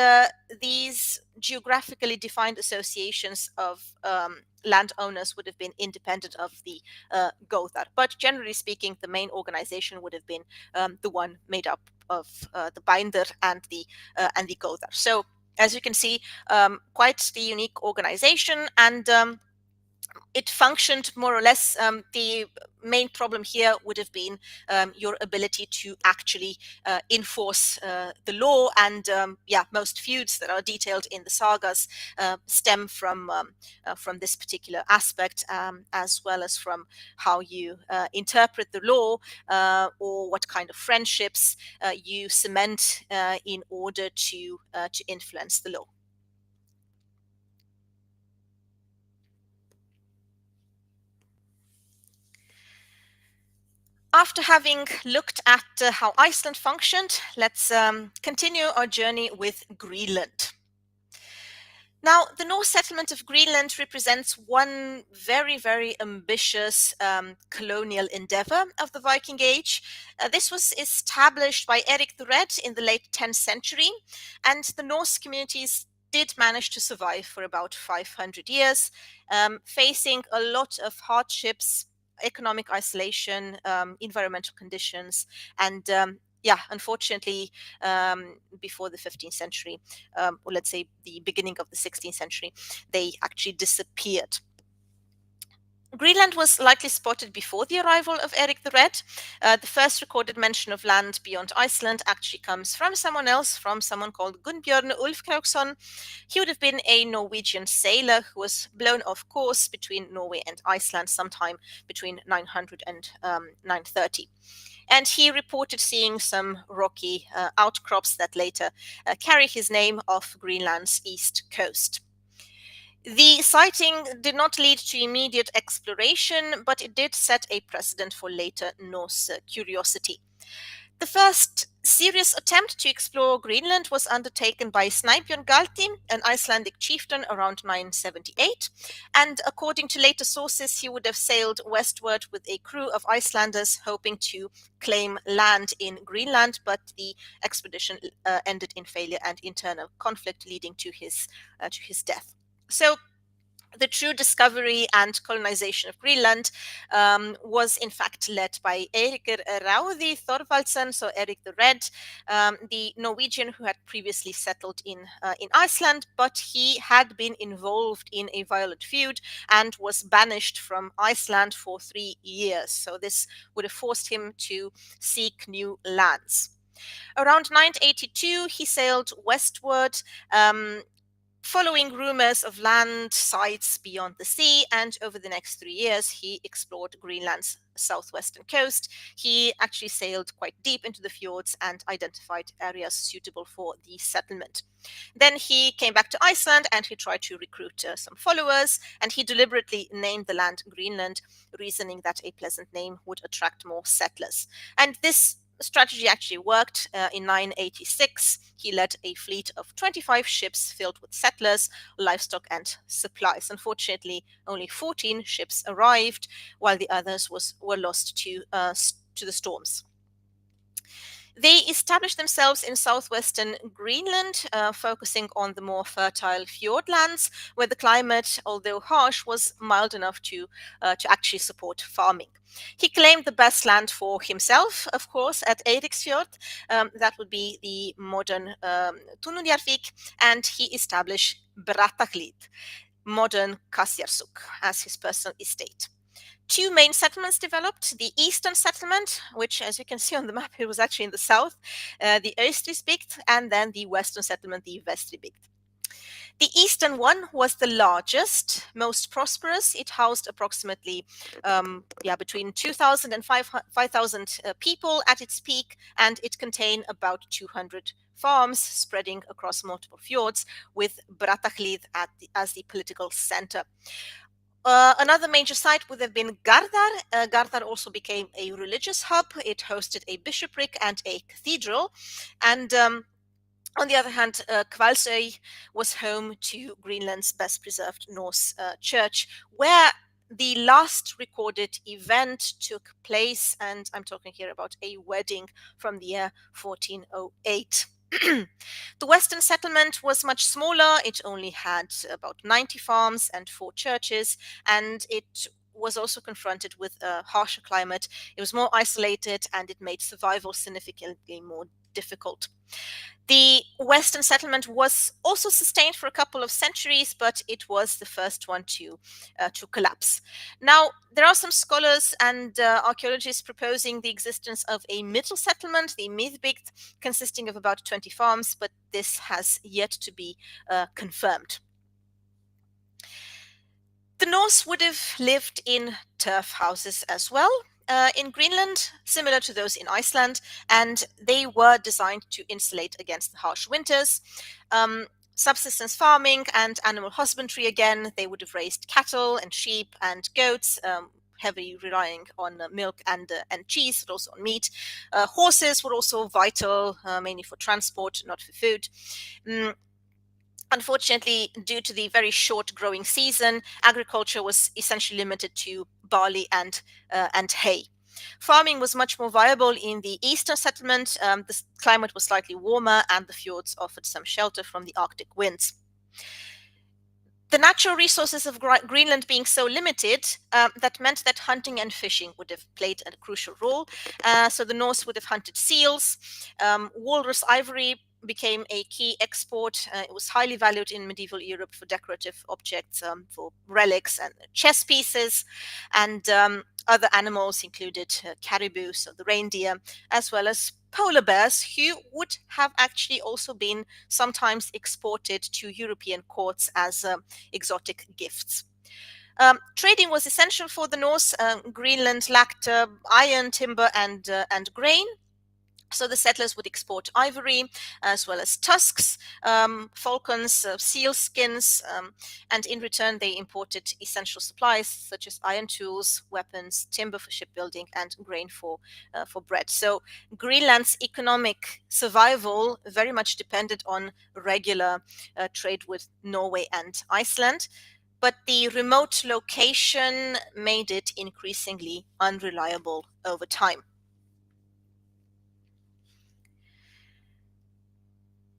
these geographically defined associations of landowners would have been independent of the Gothar. But generally speaking, the main organization would have been the one made up of the Binder and the Gothar. So, as you can see, quite the unique organization, and it functioned more or less. The main problem here would have been your ability to actually enforce the law, and most feuds that are detailed in the sagas stem from this particular aspect, as well as from how you interpret the law, or what kind of friendships you cement in order to influence the law. After having looked at how Iceland functioned, let's continue our journey with Greenland. Now, the Norse settlement of Greenland represents one very, very ambitious colonial endeavor of the Viking Age. This was established by Erik the Red in the late 10th century, and the Norse communities did manage to survive for about 500 years, facing a lot of hardships, economic isolation, environmental conditions, and unfortunately, before the 15th century, or let's say the beginning of the 16th century, they actually disappeared. Greenland was likely spotted before the arrival of Erik the Red. The first recorded mention of land beyond Iceland actually comes from someone else, from someone called Gunnbjörn Ulfkrauksson. He would have been a Norwegian sailor who was blown off course between Norway and Iceland sometime between 900 and 930. And he reported seeing some rocky outcrops that later carry his name off Greenland's east coast. The sighting did not lead to immediate exploration, but it did set a precedent for later Norse curiosity. The first serious attempt to explore Greenland was undertaken by Snæbjörn Galti, an Icelandic chieftain, around 978. And according to later sources, he would have sailed westward with a crew of Icelanders hoping to claim land in Greenland, but the expedition ended in failure and internal conflict, leading to his death. So the true discovery and colonization of Greenland was in fact led by Eiríkur Ráði Thorvaldsson, so Eric the Red, the Norwegian who had previously settled in Iceland, but he had been involved in a violent feud and was banished from Iceland for 3 years. So this would have forced him to seek new lands. Around 982, he sailed westward, following rumors of land sites beyond the sea, and over the next 3 years, he explored Greenland's southwestern coast. He actually sailed quite deep into the fjords and identified areas suitable for the settlement. Then he came back to Iceland and he tried to recruit some followers, and he deliberately named the land Greenland, reasoning that a pleasant name would attract more settlers. And this strategy actually worked. In 986, he led a fleet of 25 ships filled with settlers, livestock, and supplies. Unfortunately, only 14 ships arrived, while the others were lost to the storms. They established themselves in southwestern Greenland, focusing on the more fertile fjordlands, where the climate, although harsh, was mild enough to actually support farming. He claimed the best land for himself, of course, at Eiriksfjord. That would be the modern Tunuljarvik, and he established Brattahlid, modern Kasjarsuk, as his personal estate. Two main settlements developed: the eastern settlement, which, as you can see on the map, it was actually in the south, the Østrisbygd, and then the western settlement, the Vestribygd. The eastern one was the largest, most prosperous. It housed approximately between 2,000 and 5,000 people at its peak, and it contained about 200 farms spreading across multiple fjords, with Brattahlid as the political center. Another major site would have been Gardar. Gardar also became a religious hub. It hosted a bishopric and a cathedral. And on the other hand, Hvalsøy was home to Greenland's best preserved Norse church, where the last recorded event took place. And I'm talking here about a wedding from the year 1408. The western settlement was much smaller. It only had about 90 farms and 4 churches, and it was also confronted with a harsher climate. It was more isolated, and it made survival significantly more difficult. The western settlement was also sustained for a couple of centuries, but it was the first one to collapse. Now, there are some scholars and archaeologists proposing the existence of a middle settlement, the Miðbygd, consisting of about 20 farms, but this has yet to be confirmed. The Norse would have lived in turf houses as well in Greenland, similar to those in Iceland, and they were designed to insulate against the harsh winters. Subsistence farming and animal husbandry, again, they would have raised cattle and sheep and goats, heavily relying on milk and cheese, but also on meat. Horses were also vital, mainly for transport, not for food. Unfortunately, due to the very short growing season, agriculture was essentially limited to barley and hay. Farming was much more viable in the eastern settlement. The climate was slightly warmer, and the fjords offered some shelter from the Arctic winds. The natural resources of Greenland being so limited, that meant that hunting and fishing would have played a crucial role. So the Norse would have hunted seals. Walrus ivory became a key export. It was highly valued in medieval Europe for decorative objects, for relics and chess pieces, and other animals included caribou, so the reindeer, as well as polar bears, who would have actually also been sometimes exported to European courts as exotic gifts. Trading was essential for the Norse. Greenland lacked iron, timber, and grain. So the settlers would export ivory as well as tusks, falcons, seal skins, and in return they imported essential supplies such as iron tools, weapons, timber for shipbuilding, and grain for bread. So Greenland's economic survival very much depended on regular trade with Norway and Iceland. But the remote location made it increasingly unreliable over time.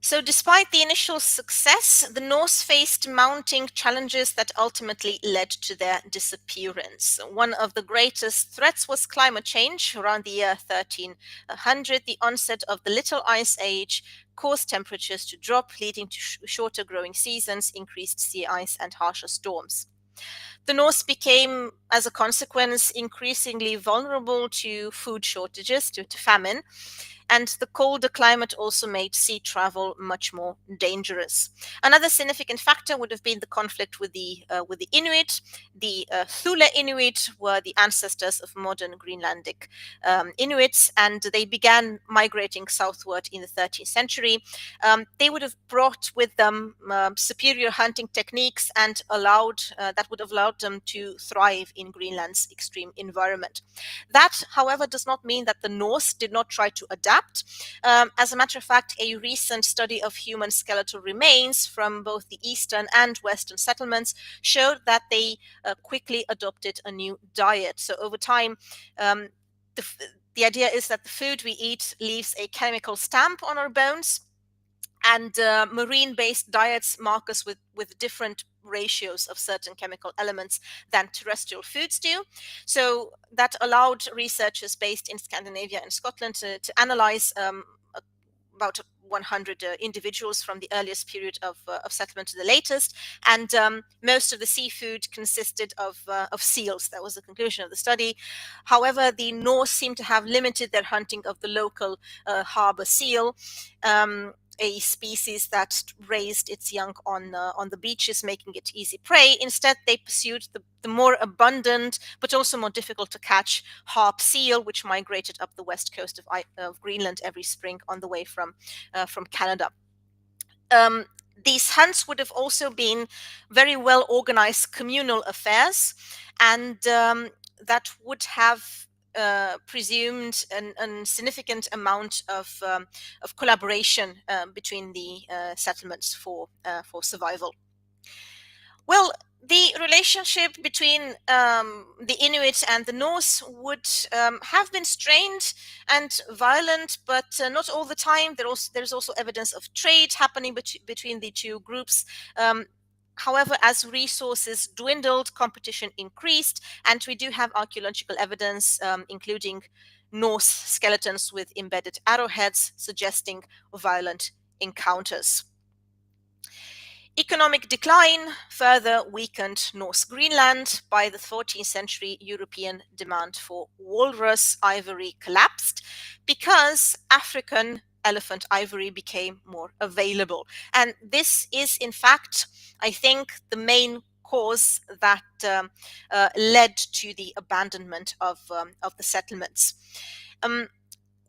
So, despite the initial success, the Norse faced mounting challenges that ultimately led to their disappearance. One of the greatest threats was climate change. Around the year 1300, the onset of the Little Ice Age caused temperatures to drop, leading to shorter growing seasons, increased sea ice, and harsher storms. The Norse became, as a consequence, increasingly vulnerable to food shortages, to famine, and the colder climate also made sea travel much more dangerous. Another significant factor would have been the conflict with the Inuit. The Thule Inuit were the ancestors of modern Greenlandic Inuits, and they began migrating southward in the 13th century. They would have brought with them superior hunting techniques and that would have allowed them to thrive in Greenland's extreme environment. That, however, does not mean that the Norse did not try to adapt. As a matter of fact, a recent study of human skeletal remains from both the eastern and western settlements showed that they quickly adopted a new diet. So over time, the, the idea is that the food we eat leaves a chemical stamp on our bones, and marine-based diets mark us with different ratios of certain chemical elements than terrestrial foods do. So that allowed researchers based in Scandinavia and Scotland to analyze about 100 individuals from the earliest period of settlement to the latest, and most of the seafood consisted of seals. That was the conclusion of the study. However, the Norse seem to have limited their hunting of the local harbor seal, a species that raised its young on the beaches, making it easy prey. Instead, they pursued the more abundant but also more difficult to catch harp seal, which migrated up the west coast of Greenland every spring on the way from Canada. These hunts would have also been very well organized communal affairs, and that would have presumed a significant amount of collaboration between the settlements for survival. Well, the relationship between the Inuit and the Norse would have been strained and violent, but not all the time. There's also evidence of trade happening between the two groups. However, as resources dwindled, competition increased, and we do have archaeological evidence, including Norse skeletons with embedded arrowheads, suggesting violent encounters. Economic decline further weakened North Greenland. By the 14th century, European demand for walrus ivory collapsed because African elephant ivory became more available. And this is, in fact, I think, the main cause that led to the abandonment of the settlements.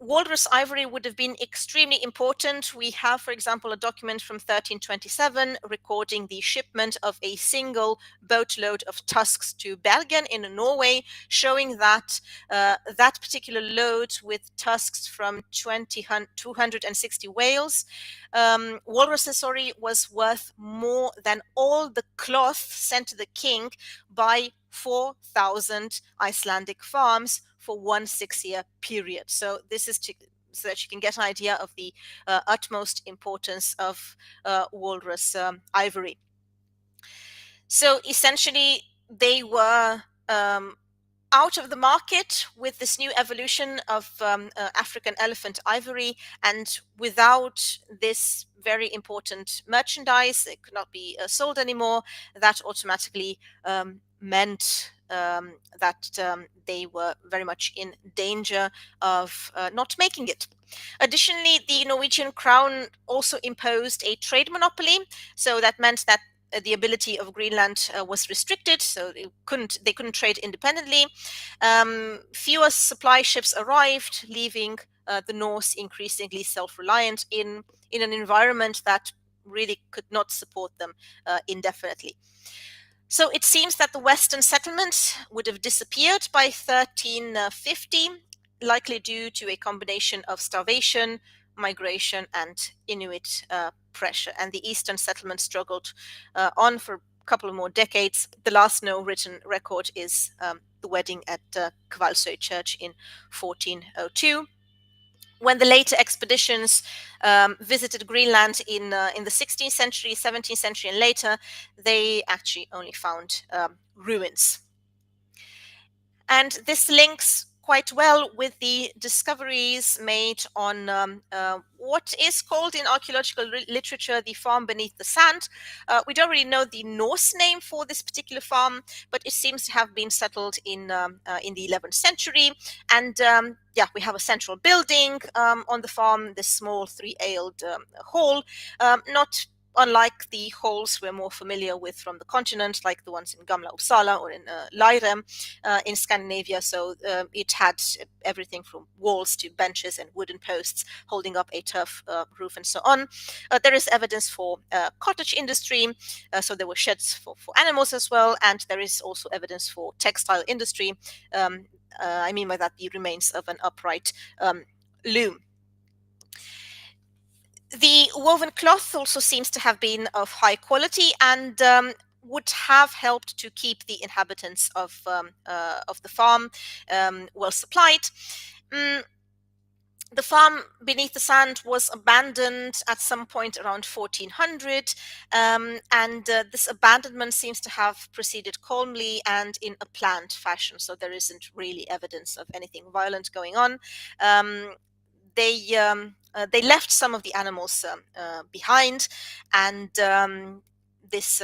Walrus ivory would have been extremely important. We have, for example, a document from 1327 recording the shipment of a single boatload of tusks to Bergen in Norway, showing that that particular load with tusks from 260 whales, walruses, was worth more than all the cloth sent to the king by 4,000 Icelandic farms for 1 6-year period. So this is so that you can get an idea of the utmost importance of walrus ivory. So essentially, they were out of the market with this new evolution of African elephant ivory, and without this very important merchandise, it could not be sold anymore. That automatically meant that they were very much in danger of not making it. Additionally, the Norwegian crown also imposed a trade monopoly, so that meant that the ability of Greenland was restricted, so they couldn't trade independently. Fewer supply ships arrived, leaving the Norse increasingly self-reliant in an environment that really could not support them indefinitely. So it seems that the Western settlement would have disappeared by 1350, likely due to a combination of starvation, migration, and Inuit pressure. And the Eastern settlement struggled on for a couple of more decades. The last known written record is the wedding at Kvalsøy Church in 1402. When the later expeditions visited Greenland in the 16th century, 17th century, and later, they actually only found ruins. And this links quite well with the discoveries made on what is called in archaeological literature the farm beneath the sand. We don't really know the Norse name for this particular farm, but it seems to have been settled in the 11th century. And yeah, we have a central building on the farm, this small three-aisled hall, not unlike the halls we're more familiar with from the continent, like the ones in Gamla Uppsala or in Leirem in Scandinavia. So it had everything from walls to benches and wooden posts holding up a turf roof and so on. There is evidence for cottage industry, so there were sheds for animals as well, and there is also evidence for textile industry. I mean by that the remains of an upright loom. The woven cloth also seems to have been of high quality and would have helped to keep the inhabitants of the farm well supplied. The farm beneath the sand was abandoned at some point around 1400, and this abandonment seems to have proceeded calmly and in a planned fashion, so there isn't really evidence of anything violent going on. They left some of the animals behind, and this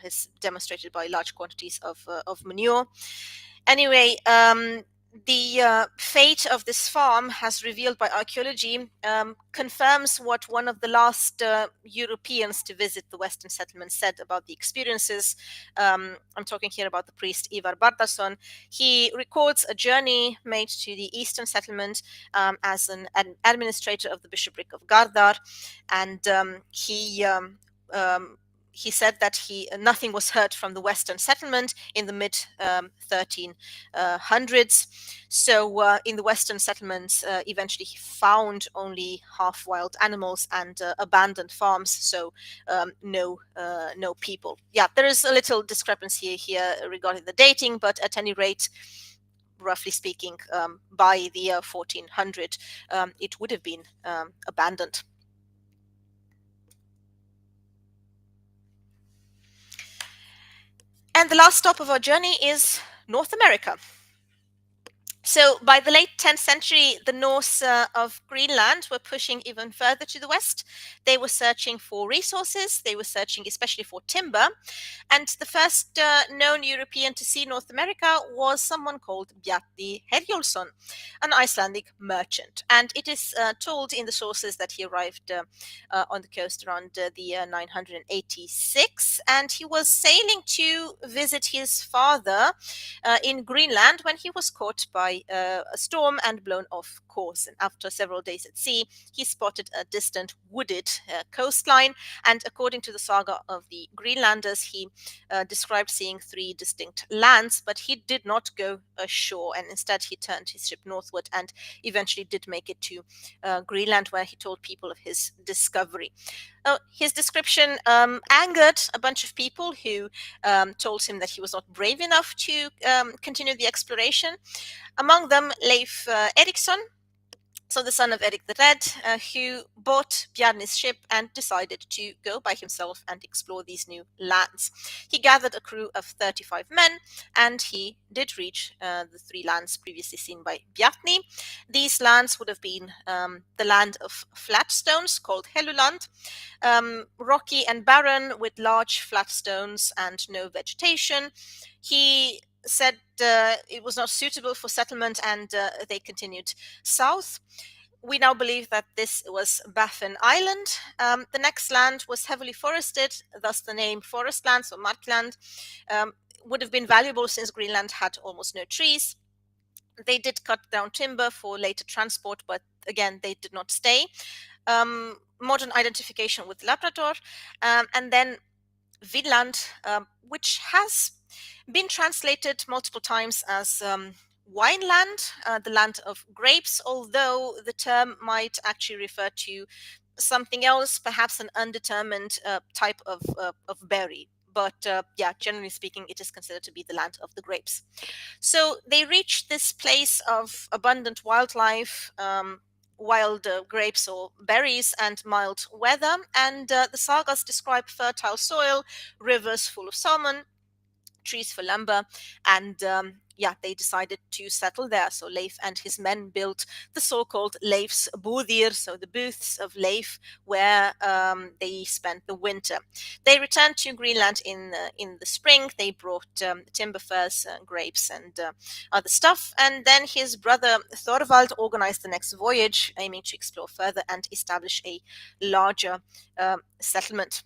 is demonstrated by large quantities of manure. Anyway, the fate of this farm, has revealed by archaeology, confirms what one of the last Europeans to visit the Western settlement said about the experiences. I'm talking here about the priest Ivar Bardason. He records a journey made to the Eastern settlement as an administrator of the bishopric of Gardar, and he said that nothing was heard from the Western settlement in the mid 1300s. So in the Western settlements, eventually he found only half-wild animals and abandoned farms. So no people. Yeah, there is a little discrepancy here regarding the dating, but at any rate, roughly speaking, by the year 1400, it would have been abandoned. And the last stop of our journey is North America. So by the late 10th century, the Norse of Greenland were pushing even further to the west. They were searching for resources. They were searching especially for timber. And the first known European to see North America was someone called Bjarni Herjolfsson, an Icelandic merchant. And it is told in the sources that he arrived on the coast around the 986. And he was sailing to visit his father in Greenland when he was caught by a storm and blown off course. And after several days at sea, he spotted a distant wooded coastline. And according to the saga of the Greenlanders, he described seeing 3 distinct lands, but he did not go ashore, and instead he turned his ship northward and eventually did make it to Greenland, where he told people of his discovery. His description angered a bunch of people who told him that he was not brave enough to continue the exploration. Among them, Leif Erikson, so the son of Erik the Red, who bought Bjarni's ship and decided to go by himself and explore these new lands. He gathered a crew of 35 men, and he did reach the 3 lands previously seen by Bjarni. These lands would have been the land of flat stones called Helluland, rocky and barren with large flat stones and no vegetation. He said it was not suitable for settlement, and they continued south. We now believe that this was Baffin Island. The next land was heavily forested, thus the name forest lands or markland would have been valuable since Greenland had almost no trees. They did cut down timber for later transport, but again, they did not stay. Modern identification with Labrador, and then Vinland, which has been translated multiple times as wineland, the land of grapes, although the term might actually refer to something else, perhaps an undetermined type of berry. But yeah, generally speaking, it is considered to be the land of the grapes. So they reached this place of abundant wildlife, wild grapes or berries, and mild weather. And the sagas describe fertile soil, rivers full of salmon, trees for lumber, and yeah, they decided to settle there. So Leif and his men built the so-called Leif's búðir, so the booths of Leif, where they spent the winter. They returned to Greenland in the spring. They brought timber furs, grapes, and other stuff. And then his brother Thorvald organized the next voyage, aiming to explore further and establish a larger settlement.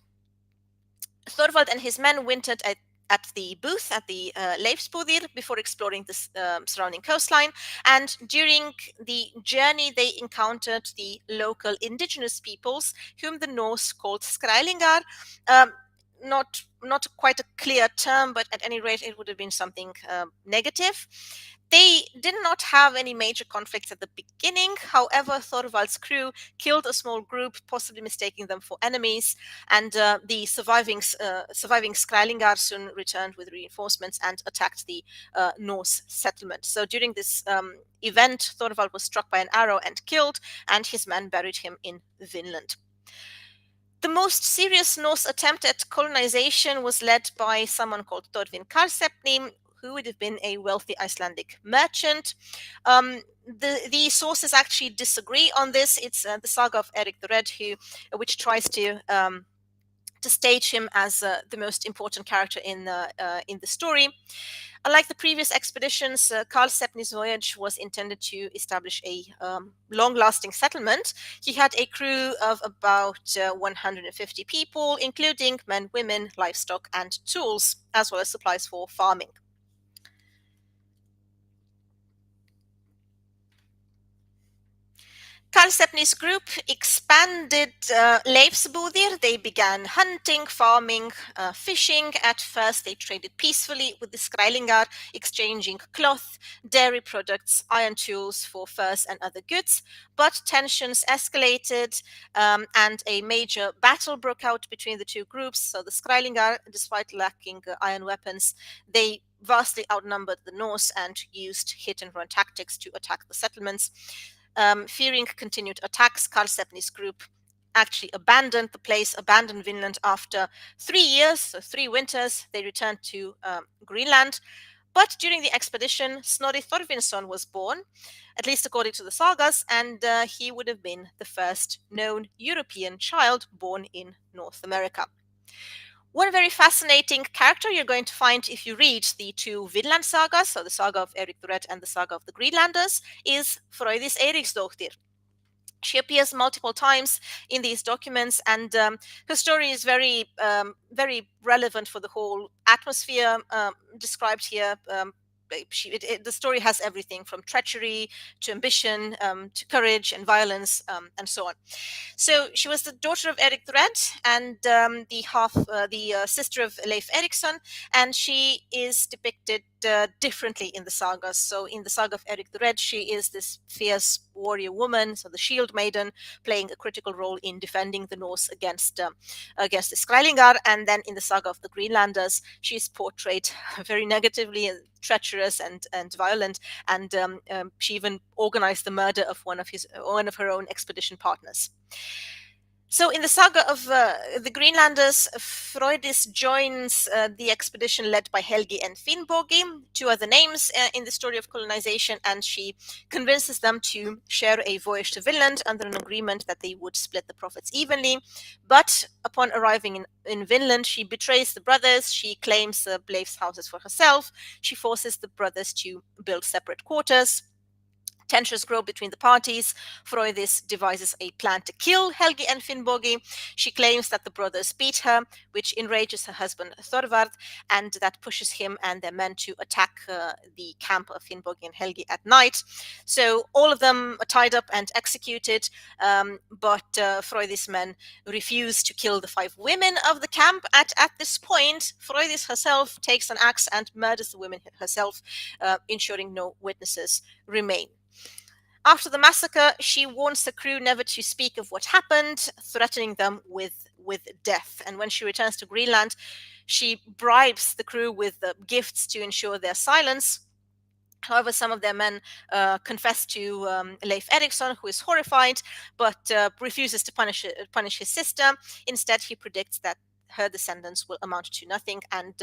Thorvald and his men wintered at the booth at the Leifsbúðir before exploring the surrounding coastline. And during the journey, they encountered the local indigenous peoples, whom the Norse called Skrælingar. Not quite a clear term, but at any rate, it would have been something negative. They did not have any major conflicts at the beginning. However, Thorvald's crew killed a small group, possibly mistaking them for enemies, and the surviving Skrælingar soon returned with reinforcements and attacked the Norse settlement. So during this event, Thorvald was struck by an arrow and killed, and his men buried him in Vinland. The most serious Norse attempt at colonization was led by someone called Thorfinn Karlsefni, who would have been a wealthy Icelandic merchant. The sources actually disagree on this. It's the saga of Eric the Red, which tries to stage him as the most important character in the story. Unlike the previous expeditions, Karlsefni's voyage was intended to establish a long-lasting settlement. He had a crew of about 150 people, including men, women, livestock, and tools, as well as supplies for farming. Karlsefni's group expanded Leifsbúðir. They began hunting, farming, fishing. At first, they traded peacefully with the Skrælingar, exchanging cloth, dairy products, iron tools for furs and other goods. But tensions escalated, and a major battle broke out between the two groups. So the Skrælingar, despite lacking iron weapons, they vastly outnumbered the Norse and used hit-and-run tactics to attack the settlements. Fearing continued attacks, Karlsefni's group actually abandoned the place, abandoned Vinland after 3 years, so 3 winters. They returned to Greenland. But during the expedition, Snorri Thorfinnsson was born, at least according to the sagas, and he would have been the first known European child born in North America. One very fascinating character you're going to find if you read the 2 Vinland sagas, so the saga of Eric the Red and the saga of the Greenlanders, is Frøydis Eiríksdóttir. She appears multiple times in these documents, and her story is very relevant for the whole atmosphere described here. The story has everything from treachery to ambition to courage and violence and so on. So she was the daughter of Eric the Red and the sister of Leif Erikson, and she is depicted differently in the sagas. So in the saga of Eric the Red, she is this fierce warrior woman, so the shield maiden, playing a critical role in defending the Norse against the Skrælingar. And then in the saga of the Greenlanders, she is portrayed very negatively, treacherous and violent, and she even organized the murder of one of her own expedition partners. So in the saga of the Greenlanders, Frøydis joins the expedition led by Helgi and Finnbogi, 2 other names in the story of colonization, and she convinces them to share a voyage to Vinland under an agreement that they would split the profits evenly. But upon arriving in Vinland, she betrays the brothers. She claims Leif's houses for herself. She forces the brothers to build separate quarters. Tensions grow between the parties. Freudis devises a plan to kill Helgi and Finnbogi. She claims that the brothers beat her, which enrages her husband Thorvard, and that pushes him and their men to attack the camp of Finnbogi and Helgi at night. So all of them are tied up and executed, but Freudis men refuse to kill the 5 women of the camp. At this point, Freudis herself takes an axe and murders the women herself, ensuring no witnesses remain. After the massacre, she warns the crew never to speak of what happened, threatening them with death. And when she returns to Greenland, she bribes the crew with gifts to ensure their silence. However, some of their men confess to Leif Erikson, who is horrified, but refuses to punish his sister. Instead, he predicts that her descendants will amount to nothing, and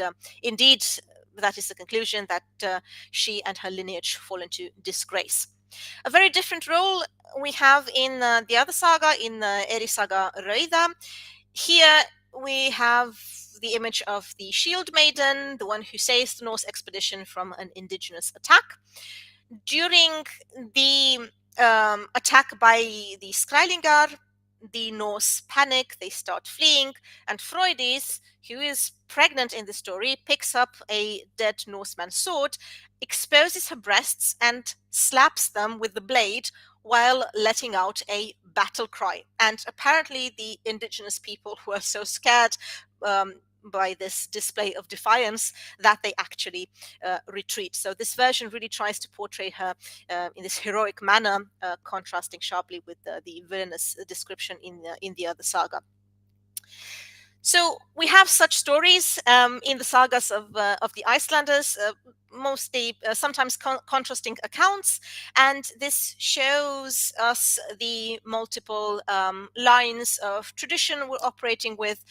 indeed, that is the conclusion, that she and her lineage fall into disgrace. A very different role we have in the other saga, in Eri Saga Röida. Here we have the image of the Shield Maiden, the one who saves the Norse expedition from an indigenous attack. During the attack by the Skrællingar, the Norse panic, they start fleeing, and Freudis, who is pregnant in the story, picks up a dead Norseman's sword, exposes her breasts, and slaps them with the blade while letting out a battle cry. And apparently the indigenous people were so scared by this display of defiance that they actually retreat. So this version really tries to portray her in this heroic manner, contrasting sharply with the villainous description in the other saga. So we have such stories in the sagas of the Icelanders, mostly sometimes contrasting accounts, and this shows us the multiple lines of tradition we're operating with,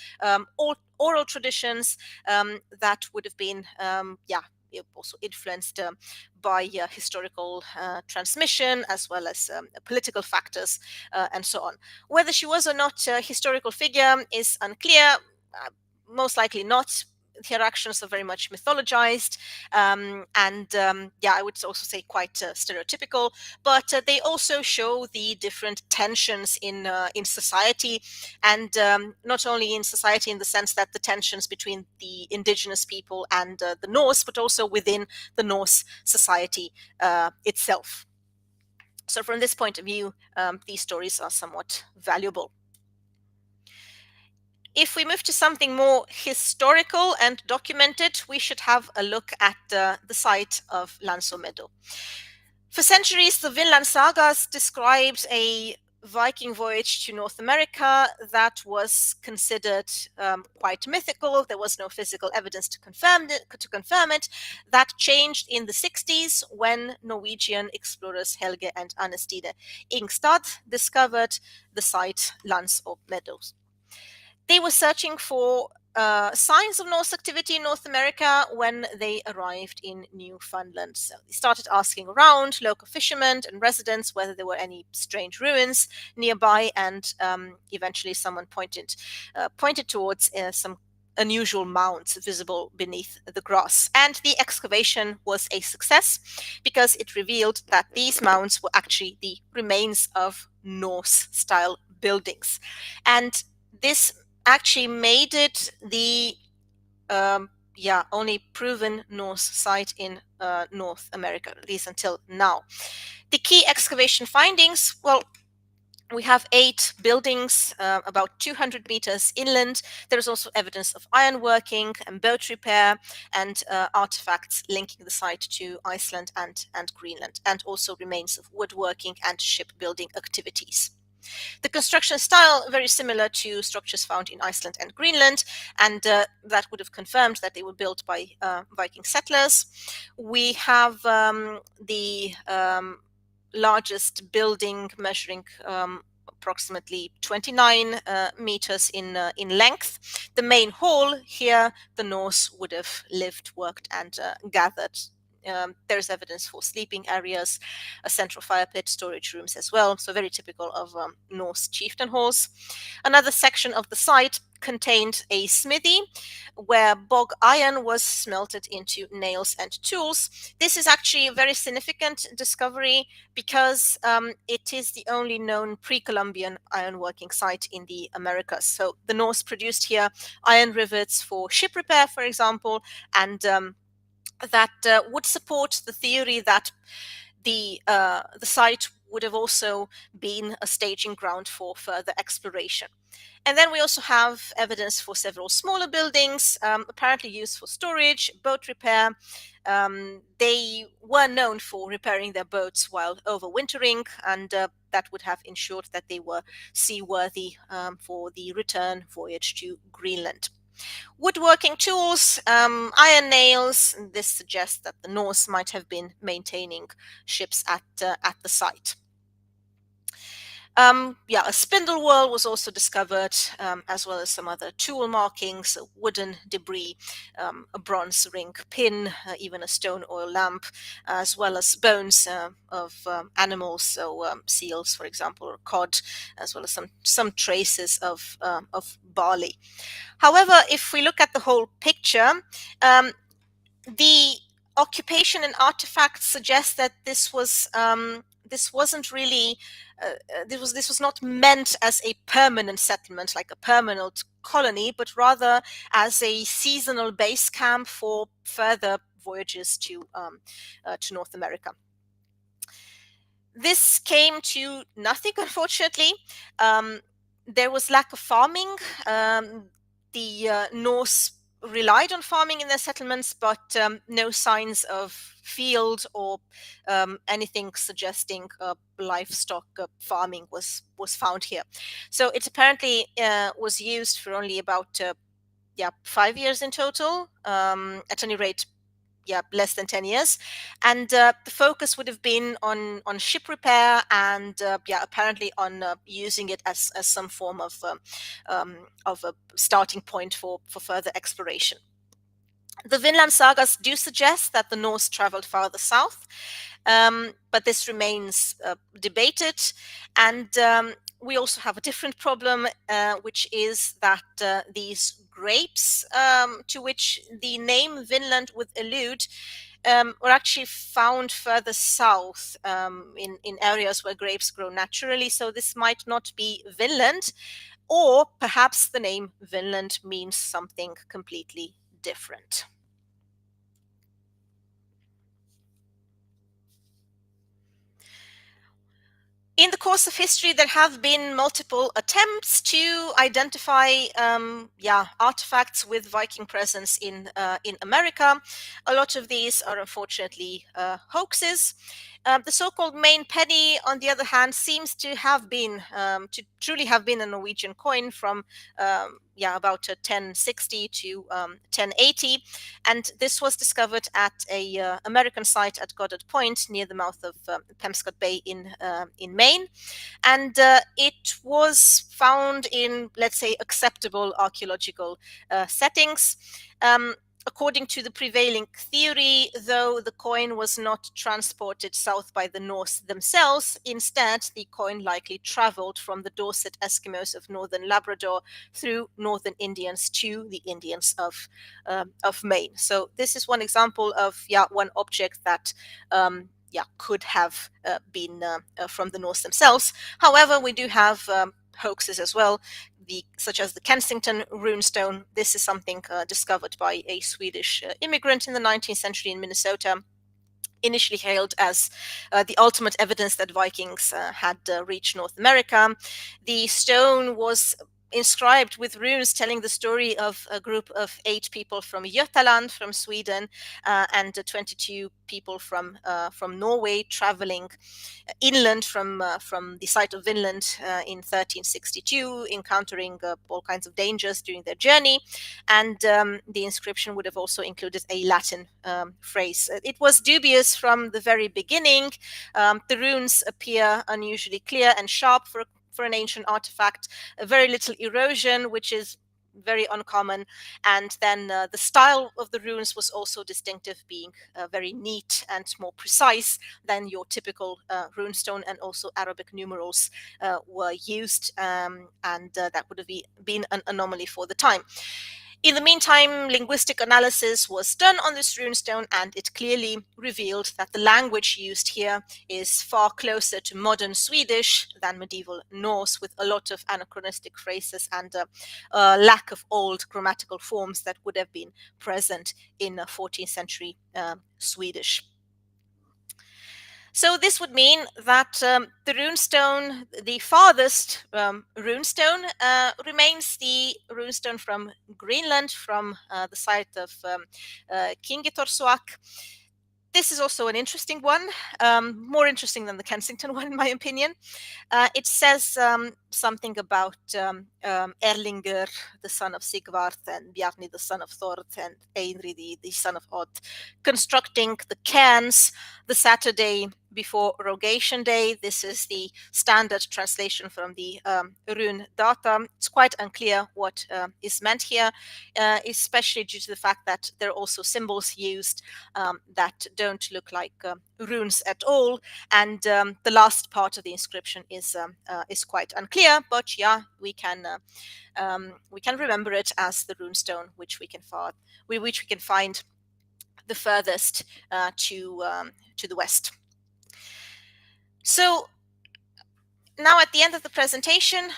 oral traditions that would have been, also influenced by historical transmission, as well as political factors and so on. Whether she was or not a historical figure is unclear. Most likely not. Her actions are very much mythologized, and I would also say quite stereotypical. But they also show the different tensions in society, and not only in society in the sense that the tensions between the indigenous people and the Norse, but also within the Norse society itself. So from this point of view, these stories are somewhat valuable. If we move to something more historical and documented, we should have a look at the site of Lansomedo. For centuries, the Vinland sagas described a Viking voyage to North America that was considered quite mythical. There was no physical evidence to confirm it. That changed in the 60s when Norwegian explorers Helge and Anne-Stine Ingstad discovered the site Lansomedo. They were searching for signs of Norse activity in North America when they arrived in Newfoundland. So they started asking around local fishermen and residents whether there were any strange ruins nearby, and eventually someone pointed towards some unusual mounds visible beneath the grass. And the excavation was a success because it revealed that these mounds were actually the remains of Norse-style buildings. And this actually made it the only proven Norse site in North America, at least until now. The key excavation findings, well, we have 8 buildings about 200 meters inland. There is also evidence of ironworking and boat repair and artifacts linking the site to Iceland and Greenland, and also remains of woodworking and shipbuilding activities. The construction style very similar to structures found in Iceland and Greenland, and that would have confirmed that they were built by Viking settlers. We have the largest building measuring approximately 29 meters in length. The main hall here, the Norse would have lived, worked, and gathered There's evidence for sleeping areas, a central fire pit, storage rooms as well. So very typical of Norse chieftain halls. Another section of the site contained a smithy where bog iron was smelted into nails and tools. This is actually a very significant discovery because it is the only known pre-Columbian ironworking site in the Americas. So the Norse produced here iron rivets for ship repair, for example, and that would support the theory that the site would have also been a staging ground for further exploration. And then we also have evidence for several smaller buildings, apparently used for storage, boat repair. They were known for repairing their boats while overwintering, and that would have ensured that they were seaworthy for the return voyage to Greenland. Woodworking tools, iron nails. This suggests that the Norse might have been maintaining ships at the site. A spindle whorl was also discovered, as well as some other tool markings, wooden debris, a bronze ring pin, even a stone oil lamp, as well as bones of animals, so seals, for example, or cod, as well as some traces of barley. However, if we look at the whole picture, the occupation and artifacts suggest that this wasn't really this was not meant as a permanent settlement, like a permanent colony, but rather as a seasonal base camp for further voyages to North America. This came to nothing, unfortunately. There was lack of farming. The Norse relied on farming in their settlements, but no signs of field or anything suggesting livestock farming was found here. So it apparently was used for only about 5 years in total. At any rate, less than 10 years, and the focus would have been on ship repair and apparently on using it as some form of a starting point for further exploration. The Vinland sagas do suggest that the Norse traveled farther south, but this remains debated. And we also have a different problem, which is that these grapes, to which the name Vinland would allude, were actually found further south in areas where grapes grow naturally. So this might not be Vinland, or perhaps the name Vinland means something completely different. In the course of history, there have been multiple attempts to identify artifacts with Viking presence in America. A lot of these are unfortunately hoaxes. The so-called main penny, on the other hand, seems to have been to truly have been a Norwegian coin from about 1060 to 1080, and this was discovered at a American site at Goddard Point near the mouth of Pemscot Bay in Maine, and it was found in, let's say, acceptable archaeological settings. According to the prevailing theory, though, the coin was not transported south by the Norse themselves. Instead, the coin likely traveled from the Dorset Eskimos of northern Labrador through northern Indians to the Indians of Maine. So this is one example of one object that could have been from the Norse themselves. However, we do have hoaxes as well, such as the Kensington runestone. This is something discovered by a Swedish immigrant in the 19th century in Minnesota, initially hailed as the ultimate evidence that Vikings had reached North America. The stone was inscribed with runes telling the story of a group of 8 people from Götaland, from Sweden, and 22 people from Norway traveling inland from the site of Vinland in 1362, encountering all kinds of dangers during their journey. And the inscription would have also included a Latin phrase. It was dubious from the very beginning. The runes appear unusually clear and sharp for an ancient artifact. Very little erosion, which is very uncommon. And then the style of the runes was also distinctive, being very neat and more precise than your typical runestone, and also Arabic numerals were used, and that would have been an anomaly for the time. In the meantime, linguistic analysis was done on this runestone, and it clearly revealed that the language used here is far closer to modern Swedish than medieval Norse, with a lot of anachronistic phrases and a lack of old grammatical forms that would have been present in 14th century Swedish. So this would mean that the runestone, the farthest runestone, remains the runestone from Greenland, from the site of Kingitorsuaq. This is also an interesting one, more interesting than the Kensington one, in my opinion. It says something about Erlinger, the son of Sigvard, and Bjarni, the son of Thord, and Einri, the son of Odd, constructing the cairns the Saturday before Rogation Day. This is the standard translation from the rune data. It's quite unclear what is meant here, especially due to the fact that there are also symbols used that don't look like runes at all, and the last part of the inscription is quite unclear. But yeah, we can remember it as the runestone which we can find the furthest to the west. So now at the end of the presentation,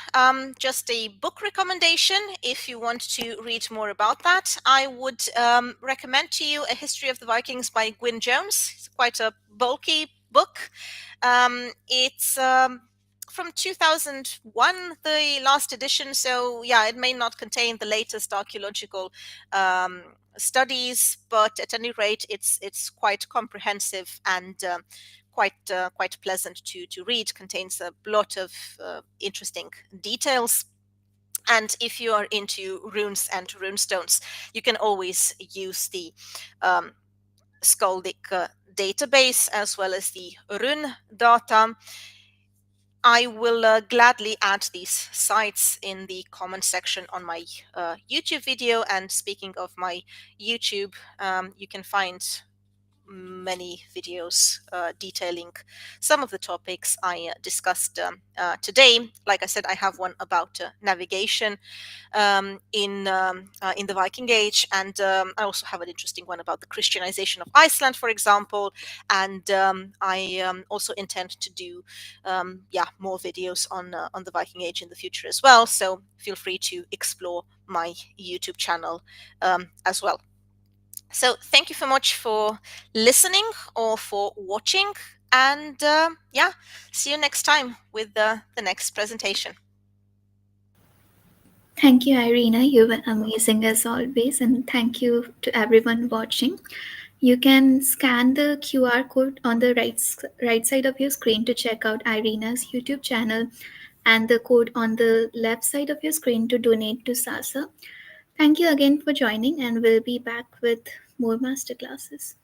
just a book recommendation. If you want to read more about that, I would recommend to you A History of the Vikings by Gwyn Jones. It's quite a bulky book. It's from 2001, the last edition. So yeah, it may not contain the latest archaeological studies, but at any rate, it's quite comprehensive and quite pleasant to read. Contains a lot of interesting details. And if you are into runes and runestones, you can always use the Skaldic database as well as the rune data. I will gladly add these sites in the comment section on my YouTube video. And speaking of my YouTube, you can find many videos detailing some of the topics I discussed today. Like I said, I have one about navigation in the Viking Age, and I also have an interesting one about the Christianization of Iceland, for example. And I also intend to do more videos on the Viking Age in the future as well. So feel free to explore my YouTube channel as well. So thank you so much for listening or for watching, and see you next time with the next presentation. Thank you, Irina. You were amazing as always, and thank you to everyone watching. You can scan the QR code on the right side of your screen to check out Irina's YouTube channel, and the code on the left side of your screen to donate to SASA. Thank you again for joining, and we'll be back with more masterclasses.